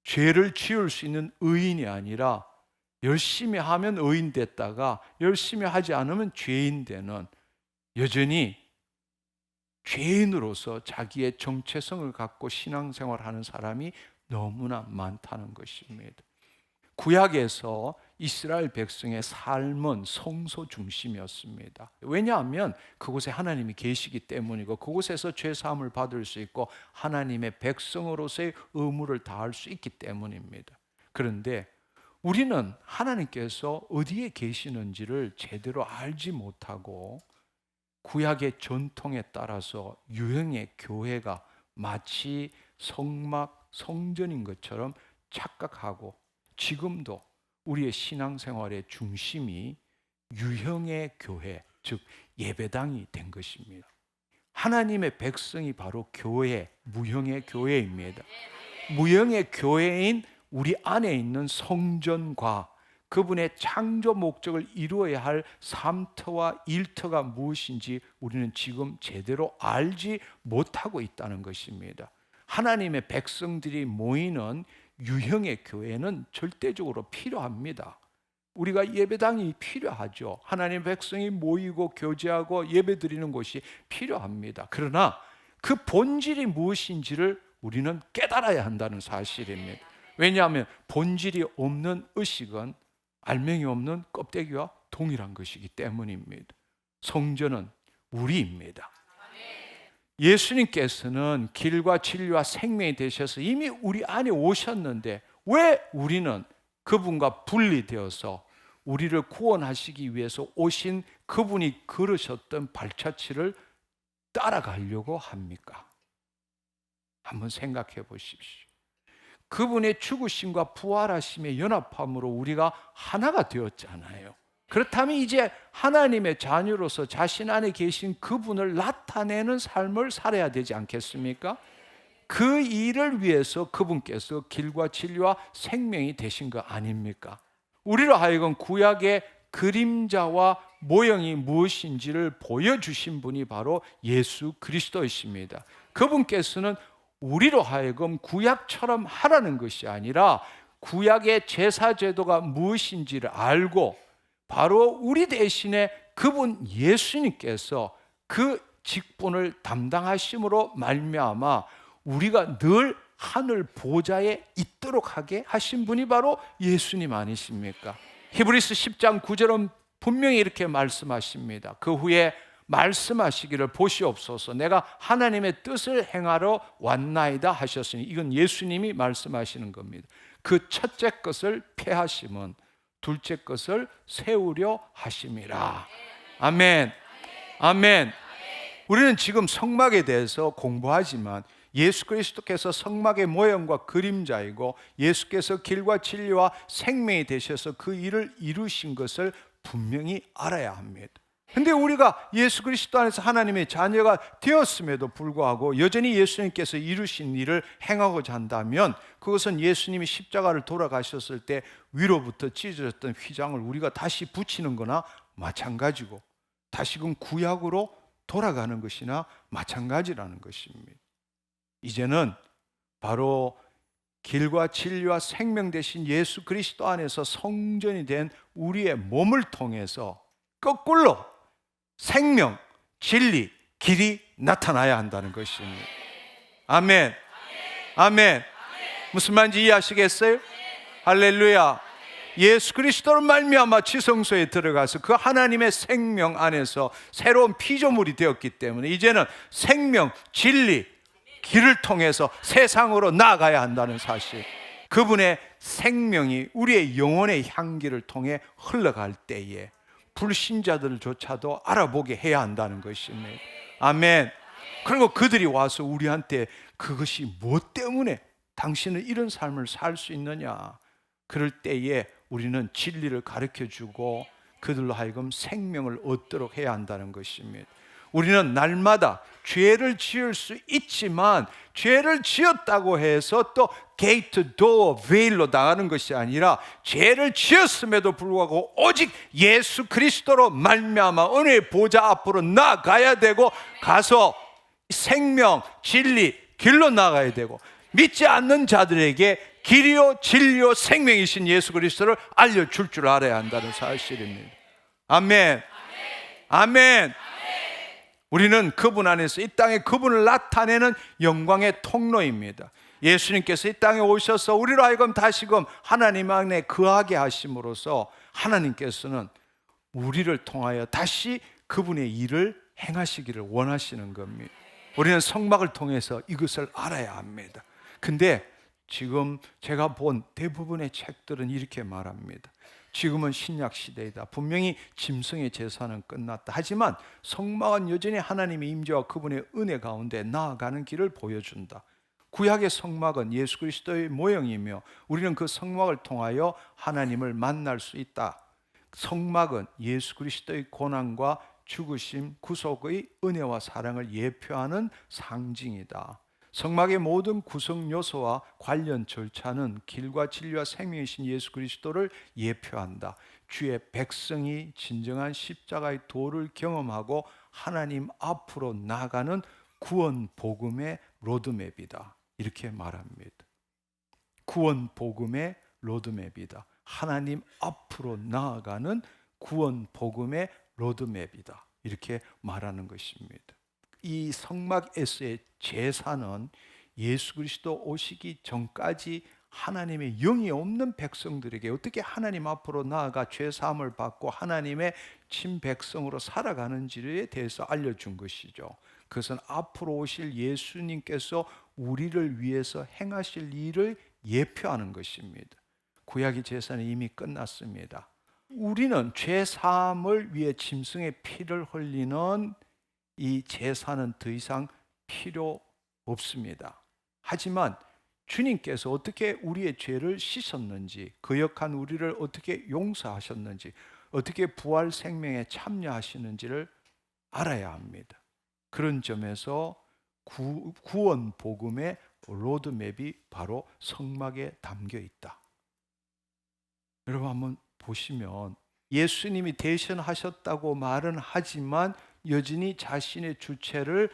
[SPEAKER 1] 죄를 지을 수 있는 의인이 아니라 열심히 하면 의인 됐다가 열심히 하지 않으면 죄인 되는, 여전히 죄인으로서 자기의 정체성을 갖고 신앙생활하는 사람이 너무나 많다는 것입니다. 구약에서 이스라엘 백성의 삶은 성소 중심이었습니다. 왜냐하면 그곳에 하나님이 계시기 때문이고 그곳에서 죄사함을 받을 수 있고 하나님의 백성으로서의 의무를 다할 수 있기 때문입니다. 그런데 우리는 하나님께서 어디에 계시는지를 제대로 알지 못하고 구약의 전통에 따라서 유형의 교회가 마치 성막, 성전인 것처럼 착각하고 지금도 우리의 신앙생활의 중심이 유형의 교회, 즉 예배당이 된 것입니다. 하나님의 백성이 바로 교회, 무형의 교회입니다. 무형의 교회인 우리 안에 있는 성전과 그분의 창조 목적을 이루어야 할 삶터와 일터가 무엇인지 우리는 지금 제대로 알지 못하고 있다는 것입니다. 하나님의 백성들이 모이는 유형의 교회는 절대적으로 필요합니다. 우리가 예배당이 필요하죠. 하나님의 백성이 모이고 교제하고 예배드리는 곳이 필요합니다. 그러나 그 본질이 무엇인지를 우리는 깨달아야 한다는 사실입니다. 왜냐하면 본질이 없는 의식은 알맹이 없는 껍데기와 동일한 것이기 때문입니다. 성전은 우리입니다. 예수님께서는 길과 진리와 생명이 되셔서 이미 우리 안에 오셨는데 왜 우리는 그분과 분리되어서 우리를 구원하시기 위해서 오신 그분이 걸으셨던 발자취를 따라가려고 합니까? 한번 생각해 보십시오. 그분의 죽으심과 부활하심의 연합함으로 우리가 하나가 되었잖아요. 그렇다면 이제 하나님의 자녀로서 자신 안에 계신 그분을 나타내는 삶을 살아야 되지 않겠습니까? 그 일을 위해서 그분께서 길과 진리와 생명이 되신 거 아닙니까? 우리로 하여금 구약의 그림자와 모형이 무엇인지를 보여주신 분이 바로 예수 그리스도이십니다. 그분께서는 우리로 하여금 구약처럼 하라는 것이 아니라 구약의 제사제도가 무엇인지를 알고 바로 우리 대신에 그분 예수님께서 그 직분을 담당하심으로 말미암아 우리가 늘 하늘 보좌에 있도록 하게 하신 분이 바로 예수님 아니십니까? 히브리서 10장 9절은 분명히 이렇게 말씀하십니다. 그 후에 말씀하시기를 보시옵소서 내가 하나님의 뜻을 행하러 왔나이다 하셨으니 이건 예수님이 말씀하시는 겁니다. 그 첫째 것을 폐하심은 둘째 것을 세우려 하심이라. 아멘. 아멘. 우리는 지금 성막에 대해서 공부하지만 예수 그리스도께서 성막의 모형과 그림자이고 예수께서 길과 진리와 생명이 되셔서 그 일을 이루신 것을 분명히 알아야 합니다. 근데 우리가 예수 그리스도 안에서 하나님의 자녀가 되었음에도 불구하고 여전히 예수님께서 이루신 일을 행하고자 한다면 그것은 예수님이 십자가를 돌아가셨을 때 위로부터 찢어졌던 휘장을 우리가 다시 붙이는 거나 마찬가지고 다시금 구약으로 돌아가는 것이나 마찬가지라는 것입니다. 이제는 바로 길과 진리와 생명 되신 예수 그리스도 안에서 성전이 된 우리의 몸을 통해서 거꾸로 생명, 진리, 길이 나타나야 한다는 것입니다. 아멘. 아멘. 무슨 말인지 이해하시겠어요? 할렐루야. 예수 그리스도로 말미암아 지성소에 들어가서 그 하나님의 생명 안에서 새로운 피조물이 되었기 때문에 이제는 생명, 진리, 길을 통해서 세상으로 나아가야 한다는 사실. 그분의 생명이 우리의 영혼의 향기를 통해 흘러갈 때에 불신자들조차도 알아보게 해야 한다는 것입니다. 아멘. 그리고 그들이 와서 우리한테 그것이 무엇 때문에 당신은 이런 삶을 살 수 있느냐, 그럴 때에 우리는 진리를 가르쳐주고 그들로 하여금 생명을 얻도록 해야 한다는 것입니다. 우리는 날마다 죄를 지을 수 있지만 죄를 지었다고 해서 또 게이트, 도어, 베일로 나가는 것이 아니라 죄를 지었음에도 불구하고 오직 예수 그리스도로 말미암아 은혜의 보좌 앞으로 나아가야 되고 가서 생명, 진리, 길로 나가야 되고, 믿지 않는 자들에게 길이요 진리요 생명이신 예수 그리스도를 알려줄 줄 알아야 한다는 사실입니다. 아멘. 아멘. 우리는 그분 안에서 이 땅에 그분을 나타내는 영광의 통로입니다. 예수님께서 이 땅에 오셔서 우리로 하여금 다시금 하나님 안에 거하게 하심으로써 하나님께서는 우리를 통하여 다시 그분의 일을 행하시기를 원하시는 겁니다. 우리는 성막을 통해서 이것을 알아야 합니다. 근데 지금 제가 본 대부분의 책들은 이렇게 말합니다. 지금은 신약 시대이다. 분명히 짐승의 제사는 끝났다. 하지만 성막은 여전히 하나님의 임재와 그분의 은혜 가운데 나아가는 길을 보여준다. 구약의 성막은 예수 그리스도의 모형이며 우리는 그 성막을 통하여 하나님을 만날 수 있다. 성막은 예수 그리스도의 고난과 죽으심, 구속의 은혜와 사랑을 예표하는 상징이다. 성막의 모든 구성 요소와 관련 절차는 길과 진리와 생명이신 예수 그리스도를 예표한다. 주의 백성이 진정한 십자가의 도를 경험하고 하나님 앞으로 나아가는 구원 복음의 로드맵이다. 이렇게 말합니다. 구원 복음의 로드맵이다. 하나님 앞으로 나아가는 구원 복음의 로드맵이다. 이렇게 말하는 것입니다. 이 성막에서의 제사는 예수 그리스도 오시기 전까지 하나님의 영이 없는 백성들에게 어떻게 하나님 앞으로 나아가 죄 사함을 받고 하나님의 친백성으로 살아가는지에 대해서 알려준 것이죠. 그것은 앞으로 오실 예수님께서 우리를 위해서 행하실 일을 예표하는 것입니다. 구약의 제사는 이미 끝났습니다. 우리는 죄 사함을 위해 짐승의 피를 흘리는 이 제사는 더 이상 필요 없습니다. 하지만 주님께서 어떻게 우리의 죄를 씻었는지, 거역한 우리를 어떻게 용서하셨는지, 어떻게 부활 생명에 참여하시는지를 알아야 합니다. 그런 점에서 구원 복음의 로드맵이 바로 성막에 담겨 있다. 여러분 한번 보시면 예수님이 대신하셨다고 말은 하지만 여전히 자신의 주체를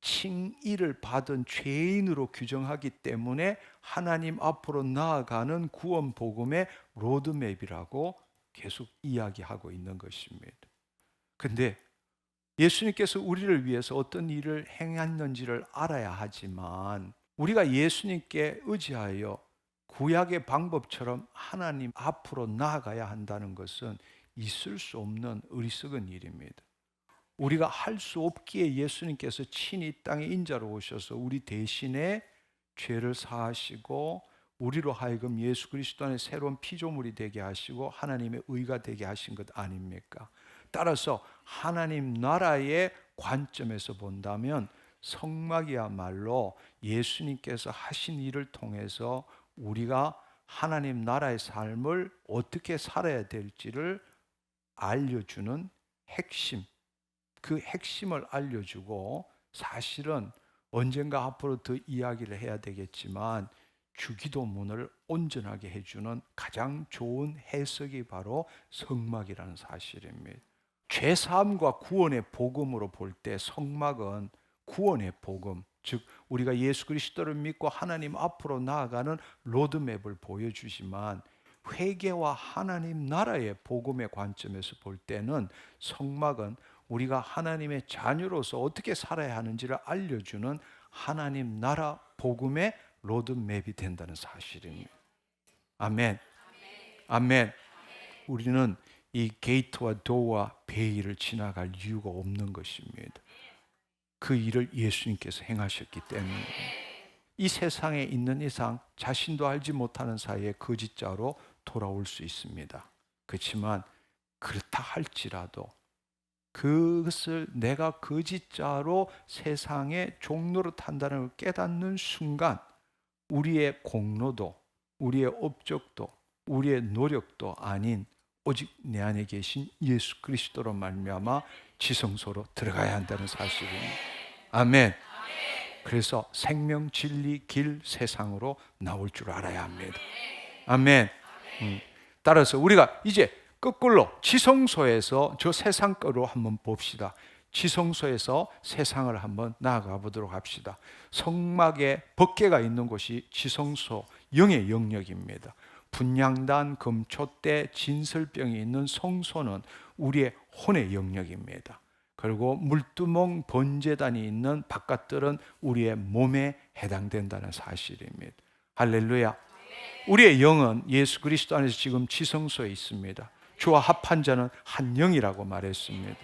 [SPEAKER 1] 칭의를 받은 죄인으로 규정하기 때문에 하나님 앞으로 나아가는 구원 복음의 로드맵이라고 계속 이야기하고 있는 것입니다. 근데 예수님께서 우리를 위해서 어떤 일을 행했는지를 알아야 하지만 우리가 예수님께 의지하여 구약의 방법처럼 하나님 앞으로 나아가야 한다는 것은 있을 수 없는 어리석은 일입니다. 우리가 할 수 없기에 예수님께서 친히 이 땅에 인자로 오셔서 우리 대신에 죄를 사하시고 우리로 하여금 예수 그리스도 안에 새로운 피조물이 되게 하시고 하나님의 의가 되게 하신 것 아닙니까? 따라서 하나님 나라의 관점에서 본다면 성막이야말로 예수님께서 하신 일을 통해서 우리가 하나님 나라의 삶을 어떻게 살아야 될지를 알려주는 핵심, 그 핵심을 알려주고 사실은 언젠가 앞으로 더 이야기를 해야 되겠지만 주기도문을 온전하게 해주는 가장 좋은 해석이 바로 성막이라는 사실입니다. 죄사함과 구원의 복음으로 볼 때 성막은 구원의 복음, 즉 우리가 예수 그리스도를 믿고 하나님 앞으로 나아가는 로드맵을 보여주지만 회개와 하나님 나라의 복음의 관점에서 볼 때는 성막은 우리가 하나님의 자녀로서 어떻게 살아야 하는지를 알려주는 하나님 나라 복음의 로드맵이 된다는 사실입니다. 아멘. 아멘. 우리는 이 게이트와 도어와 베일을 지나갈 이유가 없는 것입니다. 그 일을 예수님께서 행하셨기 때문에 이 세상에 있는 이상 자신도 알지 못하는 사이에 거짓자로 돌아올 수 있습니다. 그렇지만 그렇다 할지라도 그것을 내가 거짓자로 세상의 종로로 탄다는 걸 깨닫는 순간 우리의 공로도, 우리의 업적도, 우리의 노력도 아닌 오직 내 안에 계신 예수 그리스도로 말미암아 지성소로 들어가야 한다는 사실입니다. 아멘. 그래서 생명, 진리, 길, 세상으로 나올 줄 알아야 합니다. 아멘. 따라서 우리가 이제 거꾸로 지성소에서 저 세상 거로 한번 봅시다. 지성소에서 세상을 한번 나아가 보도록 합시다. 성막에 법궤가 있는 곳이 지성소, 영의 영역입니다. 분향단, 금촛대, 진설병이 있는 성소는 우리의 혼의 영역입니다. 그리고 물두멍, 번제단이 있는 바깥들은 우리의 몸에 해당된다는 사실입니다. 할렐루야. 우리의 영은 예수 그리스도 안에서 지금 지성소에 있습니다. 주와 합한 자는 한 영이라고 말했습니다.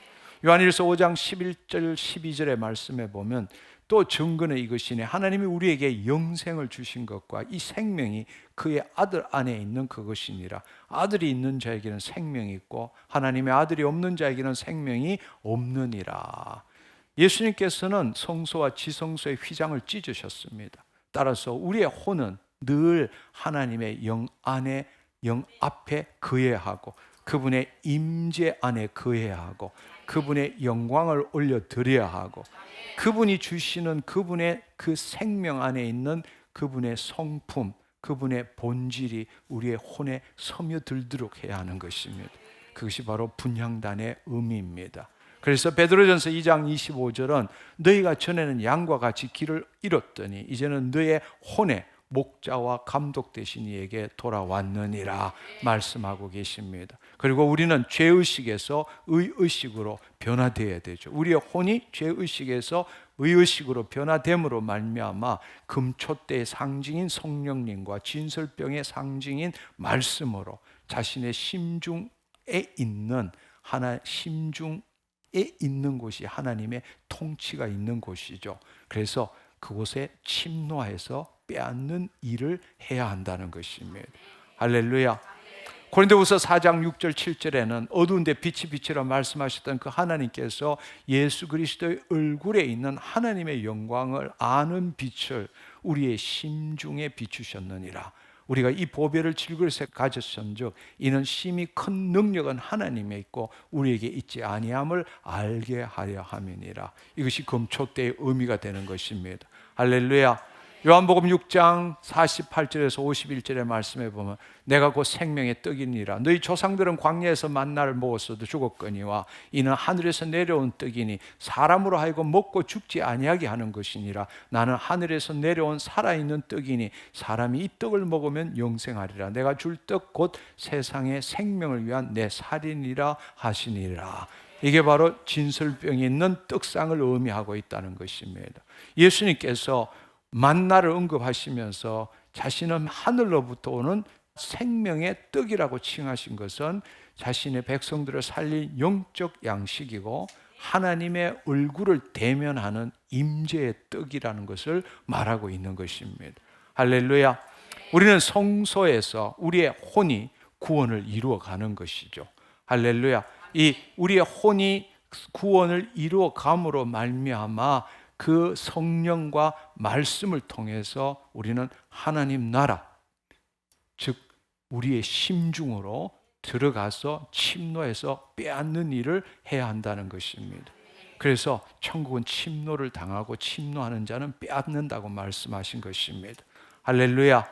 [SPEAKER 1] 요한일서 5장 11절 12절의 말씀에 보면 또 증거는 이것이니 하나님이 우리에게 영생을 주신 것과 이 생명이 그의 아들 안에 있는 그것이니라. 아들이 있는 자에게는 생명이 있고 하나님의 아들이 없는 자에게는 생명이 없느니라. 예수님께서는 성소와 지성소의 휘장을 찢으셨습니다. 따라서 우리의 혼은 늘 하나님의 영 안에, 영 앞에 거해야 하고 그분의 임재 안에 거해야 하고 그분의 영광을 올려드려야 하고 그분이 주시는 그분의 그 생명 안에 있는 그분의 성품, 그분의 본질이 우리의 혼에 스며들도록 해야 하는 것입니다. 그것이 바로 분향단의 의미입니다. 그래서 베드로전서 2장 25절은 너희가 전에는 양과 같이 길을 잃었더니 이제는 너의 혼에 목자와 감독 되신 이에게 돌아왔느니라 말씀하고 계십니다. 그리고 우리는 죄의식에서 의의식으로 변화되어야 되죠. 우리의 혼이 죄의식에서 의의식으로 변화됨으로 말미암아 금촛대의 상징인 성령님과 진설병의 상징인 말씀으로 자신의 심중에 있는 심중에 있는 곳이 하나님의 통치가 있는 곳이죠. 그래서 그곳에 침노해서 빼앗는 일을 해야 한다는 것입니다. 할렐루야. 고린도후서 4장 6절 7절에는 어두운데 빛이 빛이라 말씀하셨던 그 하나님께서 예수 그리스도의 얼굴에 있는 하나님의 영광을 아는 빛을 우리의 심중에 비추셨느니라. 우리가 이 보배를 질그릇에 가졌은즉 이는 심히 큰 능력은 하나님에 있고 우리에게 있지 아니함을 알게 하려 함이니라. 이것이 금촛대의 의미가 되는 것입니다. 할렐루야. 요한복음 6장 48절에서 51절의 말씀에 보면 내가 곧 생명의 떡이니라. 너희 조상들은 광야에서 만나를 먹었어도 죽었거니와 이는 하늘에서 내려온 떡이니 사람으로 하여금 먹고 죽지 아니하게 하는 것이니라. 나는 하늘에서 내려온 살아있는 떡이니 사람이 이 떡을 먹으면 영생하리라. 내가 줄 떡 곧 세상의 생명을 위한 내 살이니라 하시니라. 이게 바로 진설병이 있는 떡상을 의미하고 있다는 것입니다. 예수님께서 만나를 언급하시면서 자신은 하늘로부터 오는 생명의 떡이라고 칭하신 것은 자신의 백성들을 살린 영적 양식이고 하나님의 얼굴을 대면하는 임재의 떡이라는 것을 말하고 있는 것입니다. 할렐루야. 우리는 성소에서 우리의 혼이 구원을 이루어가는 것이죠. 할렐루야. 이 우리의 혼이 구원을 이루어감으로 말미암아 그 성령과 말씀을 통해서 우리는 하나님 나라, 즉 우리의 심중으로 들어가서 침노해서 빼앗는 일을 해야 한다는 것입니다. 그래서 천국은 침노를 당하고 침노하는 자는 빼앗는다고 말씀하신 것입니다. 할렐루야.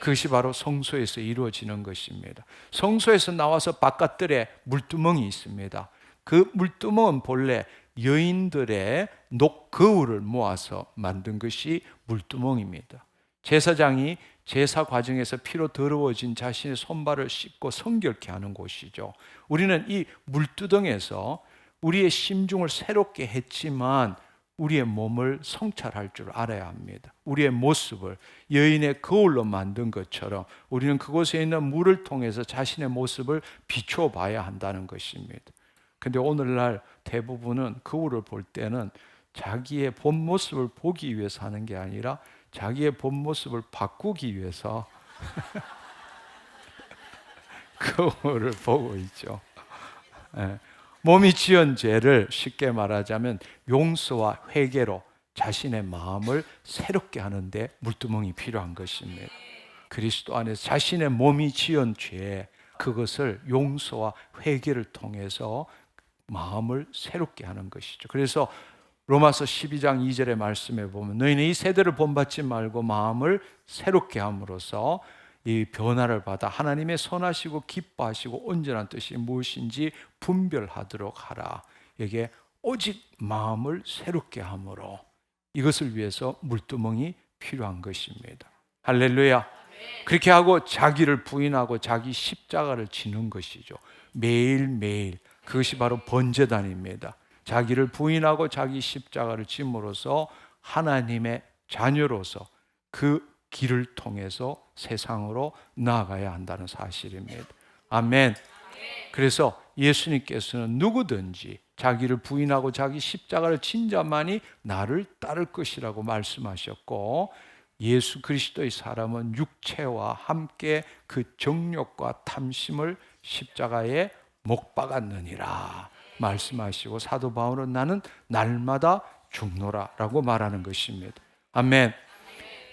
[SPEAKER 1] 그것이 바로 성소에서 이루어지는 것입니다. 성소에서 나와서 바깥들에 물두멍이 있습니다. 그 물두멍은 본래 여인들의 녹거울을 모아서 만든 것이 물두멍입니다. 제사장이 제사 과정에서 피로 더러워진 자신의 손발을 씻고 성결케 하는 곳이죠. 우리는 이 물두덩에서 우리의 심중을 새롭게 했지만 우리의 몸을 성찰할 줄 알아야 합니다. 우리의 모습을 여인의 거울로 만든 것처럼 우리는 그곳에 있는 물을 통해서 자신의 모습을 비춰봐야 한다는 것입니다. 근데 오늘날 대부분은 거울을 볼 때는 자기의 본 모습을 보기 위해서 하는 게 아니라 자기의 본 모습을 바꾸기 위해서 거울을 보고 있죠. 몸이 지은 죄를 쉽게 말하자면 용서와 회개로 자신의 마음을 새롭게 하는데 물두멍이 필요한 것입니다. 그리스도 안에서 자신의 몸이 지은 죄, 그것을 용서와 회개를 통해서 마음을 새롭게 하는 것이죠. 그래서 로마서 12장 2절의 말씀에 보면 너희는 이 세대를 본받지 말고 마음을 새롭게 함으로써 이 변화를 받아 하나님의 선하시고 기뻐하시고 온전한 뜻이 무엇인지 분별하도록 하라. 이게 오직 마음을 새롭게 함으로 이것을 위해서 물두멍이 필요한 것입니다. 할렐루야. 그렇게 하고 자기를 부인하고 자기 십자가를 지는 것이죠. 매일매일 그것이 바로 번제단입니다. 자기를 부인하고 자기 십자가를 짐으로써 하나님의 자녀로서 그 길을 통해서 세상으로 나아가야 한다는 사실입니다. 아멘. 그래서 예수님께서는 누구든지 자기를 부인하고 자기 십자가를 진 자만이 나를 따를 것이라고 말씀하셨고, 예수 그리스도의 사람은 육체와 함께 그 정욕과 탐심을 십자가에 못 박았느니라 말씀하시고, 사도 바울은 나는 날마다 죽노라 라고 말하는 것입니다. 아멘.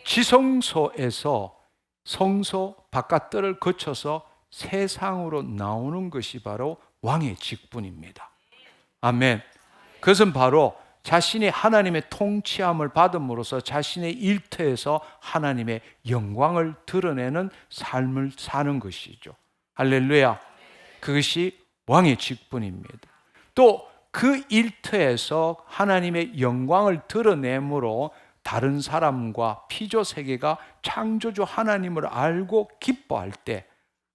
[SPEAKER 1] 지성소에서 성소 바깥들을 거쳐서 세상으로 나오는 것이 바로 왕의 직분입니다. 아멘. 그것은 바로 자신이 하나님의 통치함을 받음으로써 자신의 일터에서 하나님의 영광을 드러내는 삶을 사는 것이죠. 할렐루야. 그것이 왕의 직분입니다. 또 그 일터에서 하나님의 영광을 드러내므로 다른 사람과 피조세계가 창조주 하나님을 알고 기뻐할 때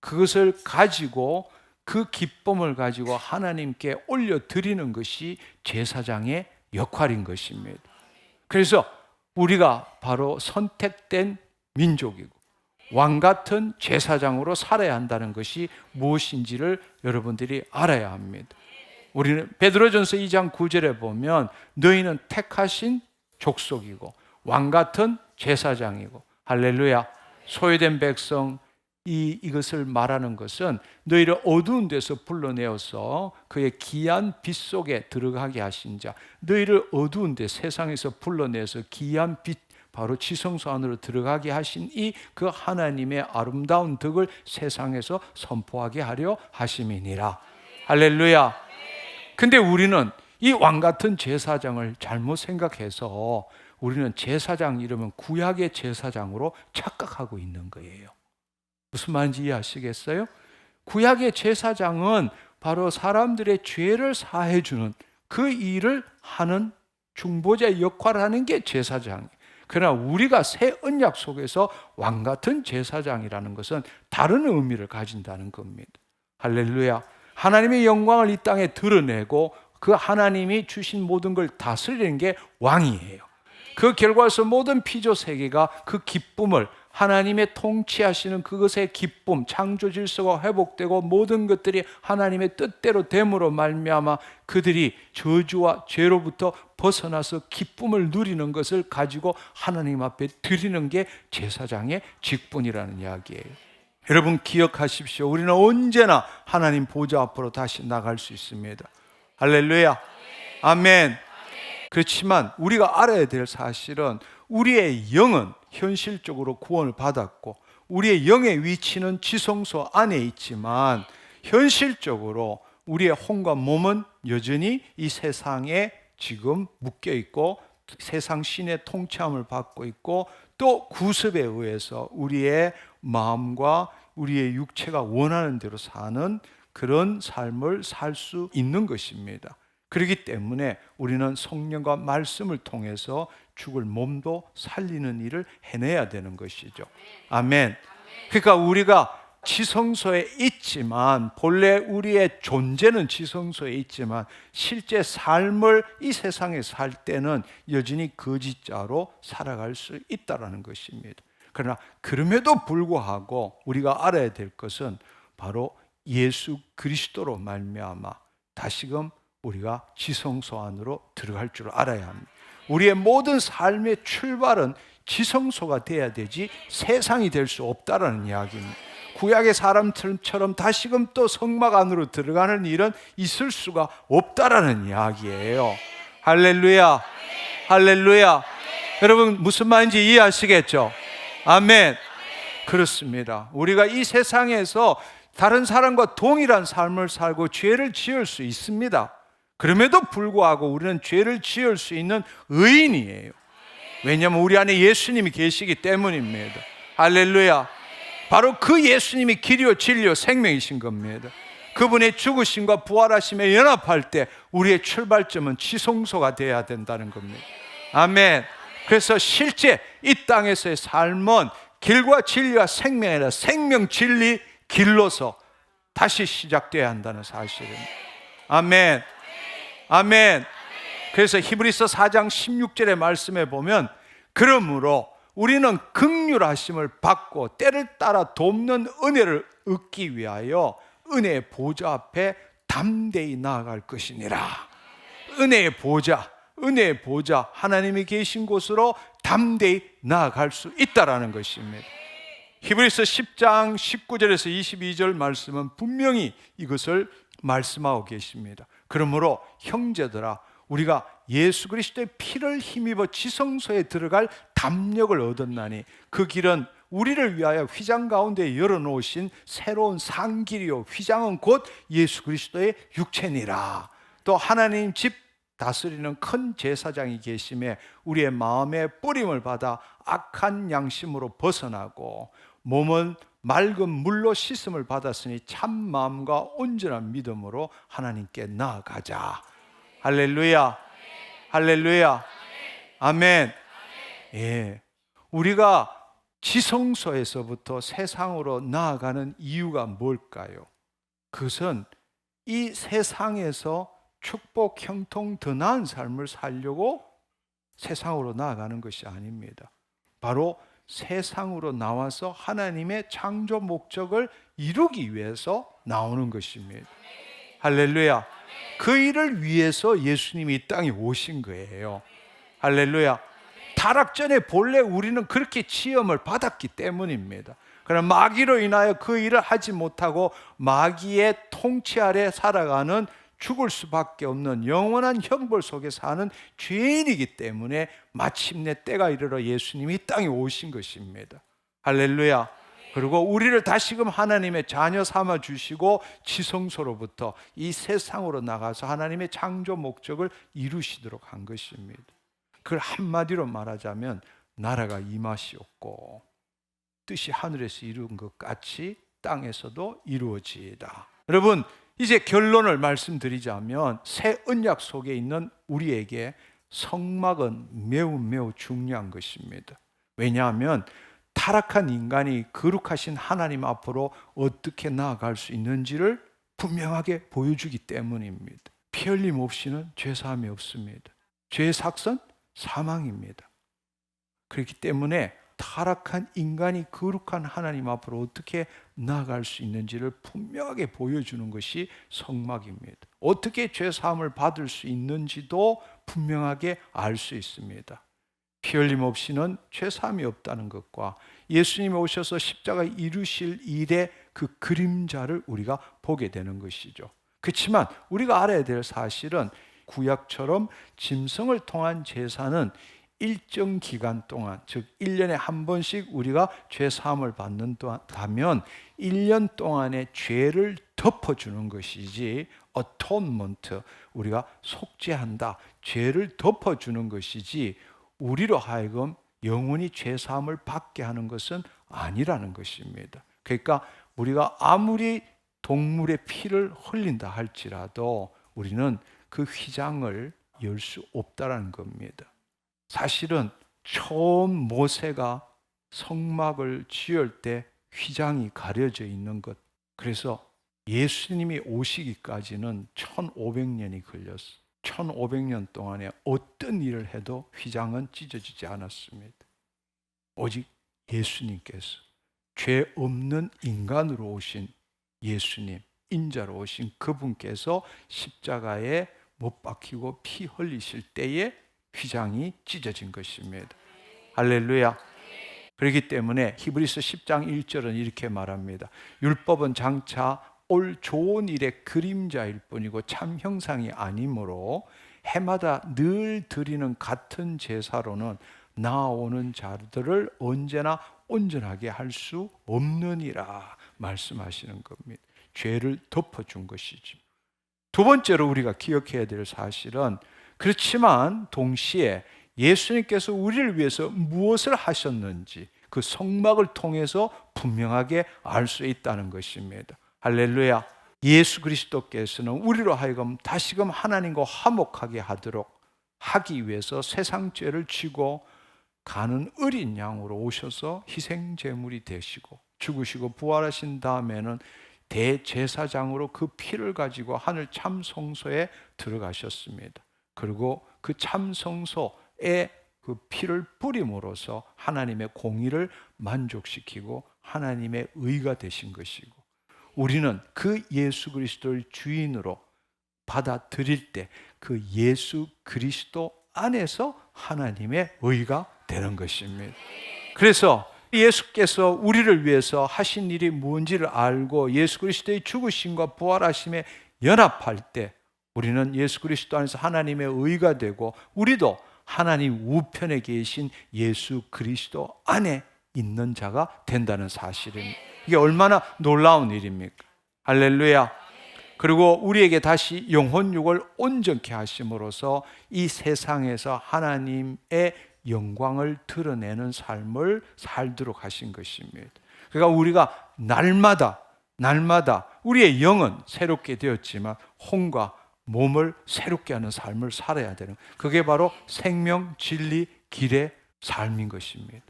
[SPEAKER 1] 그것을 가지고, 그 기쁨을 가지고 하나님께 올려드리는 것이 제사장의 역할인 것입니다. 그래서 우리가 바로 선택된 민족이고 왕 같은 제사장으로 살아야 한다는 것이 무엇인지를 여러분들이 알아야 합니다. 우리는 베드로전서 2장 9절에 보면 너희는 택하신 족속이고 왕 같은 제사장이고, 할렐루야, 소유된 백성, 이것을 말하는 것은 너희를 어두운 데서 불러내어서 그의 귀한 빛 속에 들어가게 하신 자, 너희를 어두운 데 세상에서 불러내서 귀한 빛, 바로 지성소 안으로 들어가게 하신 이 그 하나님의 아름다운 덕을 세상에서 선포하게 하려 하심이니라. 할렐루야. 근데 우리는 이 왕 같은 제사장을 잘못 생각해서 우리는 제사장 이러면 구약의 제사장으로 착각하고 있는 거예요. 무슨 말인지 이해하시겠어요? 구약의 제사장은 바로 사람들의 죄를 사해 주는 그 일을 하는 중보자의 역할을 하는 게 제사장이에요. 그러나 우리가 새 언약 속에서 왕 같은 제사장이라는 것은 다른 의미를 가진다는 겁니다. 할렐루야. 하나님의 영광을 이 땅에 드러내고 그 하나님이 주신 모든 걸 다스리는 게 왕이에요. 그 결과로서 모든 피조 세계가 그 기쁨을, 하나님의 통치하시는 그것의 기쁨, 창조 질서가 회복되고 모든 것들이 하나님의 뜻대로 됨으로 말미암아 그들이 저주와 죄로부터 벗어나서 기쁨을 누리는 것을 가지고 하나님 앞에 드리는 게 제사장의 직분이라는 이야기예요. 여러분 기억하십시오. 우리는 언제나 하나님 보좌 앞으로 다시 나갈 수 있습니다. 할렐루야. 아멘. 그렇지만 우리가 알아야 될 사실은 우리의 영은 현실적으로 구원을 받았고 우리의 영의 위치는 지성소 안에 있지만 현실적으로 우리의 혼과 몸은 여전히 이 세상에 지금 묶여 있고 세상 신의 통치함을 받고 있고, 또 구습에 의해서 우리의 마음과 우리의 육체가 원하는 대로 사는 그런 삶을 살 수 있는 것입니다. 그렇기 때문에 우리는 성령과 말씀을 통해서 죽을 몸도 살리는 일을 해내야 되는 것이죠. 아멘. 그러니까 우리가 지성소에 있지만, 본래 우리의 존재는 지성소에 있지만 실제 삶을 이 세상에 살 때는 여전히 거짓자로 살아갈 수 있다는 것입니다. 그러나 그럼에도 불구하고 우리가 알아야 될 것은 바로 예수 그리스도로 말미암아 다시금 우리가 지성소 안으로 들어갈 줄 알아야 합니다. 우리의 모든 삶의 출발은 지성소가 돼야 되지 세상이 될 수 없다라는 이야기입니다. 구약의 사람처럼 다시금 또 성막 안으로 들어가는 일은 있을 수가 없다라는 이야기예요. 할렐루야. 할렐루야. 여러분 무슨 말인지 이해하시겠죠? 아멘. 그렇습니다. 우리가 이 세상에서 다른 사람과 동일한 삶을 살고 죄를 지을 수 있습니다. 그럼에도 불구하고 우리는 죄를 지을 수 있는 의인이에요. 왜냐하면 우리 안에 예수님이 계시기 때문입니다. 할렐루야. 바로 그 예수님이 길이요 진리요 생명이신 겁니다. 그분의 죽으심과 부활하심에 연합할 때 우리의 출발점은 지성소가 되어야 된다는 겁니다. 아멘. 그래서 실제 이 땅에서의 삶은 길과 진리와 생명이 아니라 생명, 진리, 길로서 다시 시작되어야 한다는 사실입니다. 아멘. 아멘. 그래서 히브리서 4장 16절의 말씀에 보면 그러므로 우리는 긍휼하심을 받고 때를 따라 돕는 은혜를 얻기 위하여 은혜의 보좌 앞에 담대히 나아갈 것이니라. 은혜의 보좌, 은혜의 보좌, 하나님이 계신 곳으로 담대히 나아갈 수 있다라는 것입니다. 히브리서 10장 19절에서 22절 말씀은 분명히 이것을 말씀하고 계십니다. 그러므로 형제들아, 우리가 예수 그리스도의 피를 힘입어 지성소에 들어갈 담력을 얻었나니 그 길은 우리를 위하여 휘장 가운데 열어놓으신 새로운 상길이요 휘장은 곧 예수 그리스도의 육체니라. 또 하나님 집 다스리는 큰 제사장이 계심에 우리의 마음에 뿌림을 받아 악한 양심으로 벗어나고 몸은 맑은 물로 씻음을 받았으니 참 마음과 온전한 믿음으로 하나님께 나아가자. 할렐루야. 할렐루야. 아멘. 예. 우리가 지성소에서부터 세상으로 나아가는 이유가 뭘까요? 그것은 이 세상에서 축복, 형통, 더 나은 삶을 살려고 세상으로 나아가는 것이 아닙니다. 바로 세상으로 나와서 하나님의 창조 목적을 이루기 위해서 나오는 것입니다. 할렐루야. 그 일을 위해서 예수님이 이 땅에 오신 거예요. 할렐루야. 타락 전에 본래 우리는 그렇게 시험을 받았기 때문입니다. 그러나 마귀로 인하여 그 일을 하지 못하고 마귀의 통치 아래 살아가는 죽을 수밖에 없는 영원한 형벌 속에 사는 죄인이기 때문에 마침내 때가 이르러 예수님이 이 땅에 오신 것입니다. 할렐루야. 그리고 우리를 다시금 하나님의 자녀 삼아 주시고 지성소로부터 이 세상으로 나가서 하나님의 창조 목적을 이루시도록 한 것입니다. 그걸 한마디로 말하자면 나라가 임하시옵고 뜻이 하늘에서 이룬 것 같이 땅에서도 이루어지이다. 여러분, 이제 결론을 말씀드리자면 새 언약 속에 있는 우리에게 성막은 매우 매우 중요한 것입니다. 왜냐하면 타락한 인간이 거룩하신 하나님 앞으로 어떻게 나아갈 수 있는지를 분명하게 보여주기 때문입니다. 피 흘림 없이는 죄사함이 없습니다. 죄의 삭선 사망입니다. 그렇기 때문에 타락한 인간이 거룩한 하나님 앞으로 어떻게 나아갈 수 있는지를 분명하게 보여주는 것이 성막입니다. 어떻게 죄사함을 받을 수 있는지도 분명하게 알 수 있습니다. 피 흘림 없이는 죄사함이 없다는 것과 예수님이 오셔서 십자가 이루실 일의 그 그림자를 우리가 보게 되는 것이죠. 그렇지만 우리가 알아야 될 사실은 구약처럼 짐승을 통한 제사는 일정 기간 동안, 즉 1년에 한 번씩 우리가 죄사함을 받는다면 1년 동안의 죄를 덮어주는 것이지, 어톤먼트, 우리가 속죄한다, 죄를 덮어주는 것이지 우리로 하여금 영원히 죄사함을 받게 하는 것은 아니라는 것입니다. 그러니까 우리가 아무리 동물의 피를 흘린다 할지라도 우리는 그 휘장을 열 수 없다는 겁니다. 사실은 처음 모세가 성막을 지을 때 휘장이 가려져 있는 것, 그래서 예수님이 오시기까지는 1500년이 걸렸어요. 1500년 동안에 어떤 일을 해도 휘장은 찢어지지 않았습니다. 오직 예수님께서 죄 없는 인간으로 오신 예수님, 인자로 오신 그분께서 십자가에 못 박히고 피 흘리실 때에 휘장이 찢어진 것입니다. 할렐루야. 그렇기 때문에 히브리서 10장 1절은 이렇게 말합니다. 율법은 장차 올 좋은 일의 그림자일 뿐이고 참 형상이 아니므로 해마다 늘 드리는 같은 제사로는 나아오는 자들을 언제나 온전하게 할 수 없느니라 말씀하시는 겁니다. 죄를 덮어준 것이죠. 두 번째로 우리가 기억해야 될 사실은, 그렇지만 동시에 예수님께서 우리를 위해서 무엇을 하셨는지 그 성막을 통해서 분명하게 알 수 있다는 것입니다. 할렐루야. 예수 그리스도께서는 우리로 하여금 다시금 하나님과 화목하게 하기 위해서 세상 죄를 지고 가는 어린 양으로 오셔서 희생 제물이 되시고 죽으시고 부활하신 다음에는 대제사장으로 그 피를 가지고 하늘 참성소에 들어가셨습니다. 그리고 그 참성소에 그 피를 뿌림으로써 하나님의 공의를 만족시키고 하나님의 의가 되신 것이고, 우리는 그 예수 그리스도를 주인으로 받아들일 때 그 예수 그리스도 안에서 하나님의 의가 되는 것입니다. 그래서 예수께서 우리를 위해서 하신 일이 뭔지를 알고 예수 그리스도의 죽으심과 부활하심에 연합할 때 우리는 예수 그리스도 안에서 하나님의 의가 되고, 우리도 하나님 우편에 계신 예수 그리스도 안에 있는 자가 된다는 사실입니다. 이게 얼마나 놀라운 일입니까? 할렐루야. 그리고 우리에게 다시 영혼육을 온전케 하심으로써 이 세상에서 하나님의 영광을 드러내는 삶을 살도록 하신 것입니다. 그러니까 우리가 날마다 우리의 영은 새롭게 되었지만 혼과 몸을 새롭게 하는 삶을 살아야 되는, 그게 바로 생명, 진리, 길의 삶인 것입니다.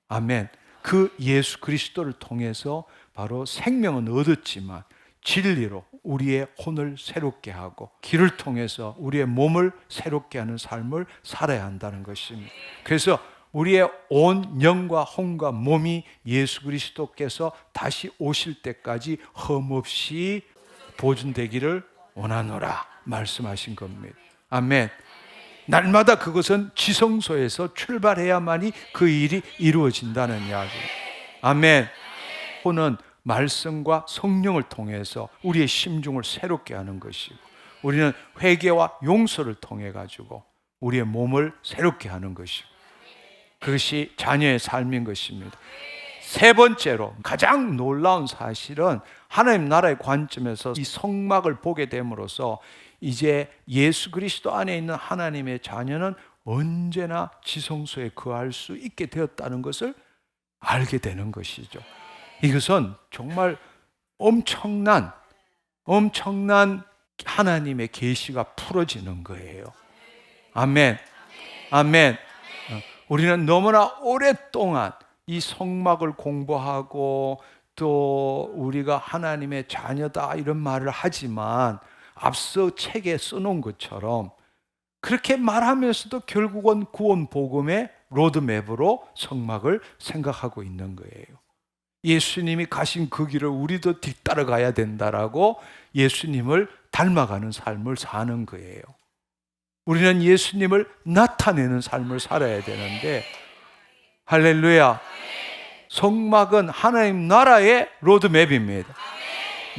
[SPEAKER 1] 아멘. 그 예수 그리스도를 통해서 바로 생명은 얻었지만 진리로 우리의 혼을 새롭게 하고 길을 통해서 우리의 몸을 새롭게 하는 삶을 살아야 한다는 것입니다. 그래서 우리의 온 영과 혼과 몸이 예수 그리스도께서 다시 오실 때까지 흠없이 보존되기를 원하노라 말씀하신 겁니다. 아멘. 날마다 그것은 지성소에서 출발해야만이 그 일이 이루어진다는 이야기입니다. 아멘. 혼은 말씀과 성령을 통해서 우리의 심중을 새롭게 하는 것이고, 우리는 회개와 용서를 통해 가지고 우리의 몸을 새롭게 하는 것이고, 그것이 자녀의 삶인 것입니다. 세 번째로 가장 놀라운 사실은 하나님 나라의 관점에서 이 성막을 보게 됨으로써 이제 예수 그리스도 안에 있는 하나님의 자녀는 언제나 지성소에 거할 수 있게 되었다는 것을 알게 되는 것이죠. 이것은 정말 엄청난 하나님의 계시가 풀어지는 거예요. 아멘. 아멘. 우리는 너무나 오랫동안 이 성막을 공부하고 또 우리가 하나님의 자녀다 이런 말을 하지만 앞서 책에 써놓은 것처럼 그렇게 말하면서도 결국은 구원 복음의 로드맵으로 성막을 생각하고 있는 거예요. 예수님이 가신 그 길을 우리도 뒤따라가야 된다라고 예수님을 닮아가는 삶을 사는 거예요. 우리는 예수님을 나타내는 삶을 살아야 되는데, 할렐루야. 성막은 하나님 나라의 로드맵입니다.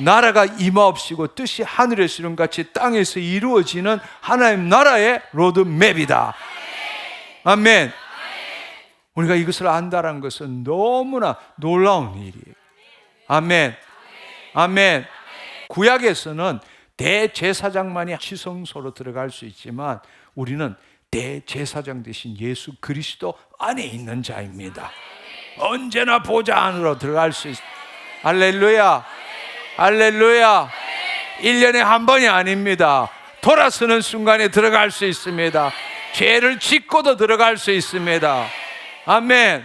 [SPEAKER 1] 나라가 임하옵시고 뜻이 하늘에서 이룬 같이 땅에서 이루어지는 하나님 나라의 로드맵이다. 아멘. 우리가 이것을 안다는 것은 너무나 놀라운 일이에요. 아멘. 아멘. 구약에서는 대제사장만이 지성소로 들어갈 수 있지만 우리는 대제사장 되신 예수 그리스도 안에 있는 자입니다. 언제나 보좌 안으로 들어갈 수 있습니다. 할렐루야. 할렐루야. 1년에 한 번이 아닙니다. 돌아서는 순간에 들어갈 수 있습니다. 죄를 짓고도 들어갈 수 있습니다. 아멘.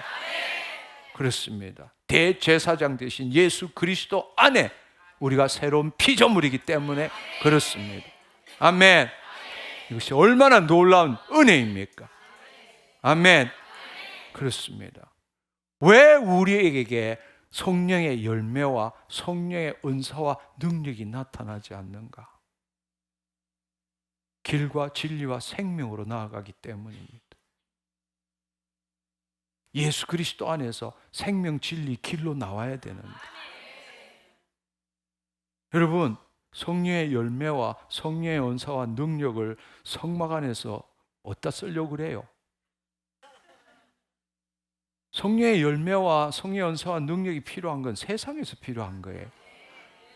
[SPEAKER 1] 그렇습니다. 대제사장 되신 예수 그리스도 안에 우리가 새로운 피조물이기 때문에 그렇습니다. 아멘. 이것이 얼마나 놀라운 은혜입니까? 아멘. 그렇습니다. 왜 우리에게 성령의 열매와 성령의 은사와 능력이 나타나지 않는가? 길과 진리와 생명으로 나아가기 때문입니다. 예수 그리스도 안에서 생명, 진리, 길로 나와야 되는데, 여러분, 성령의 열매와 성령의 은사와 능력을 성막 안에서 어디다 쓰려고 그래요? 성령의 열매와 성령의 은사와 능력이 필요한 건 세상에서 필요한 거예요.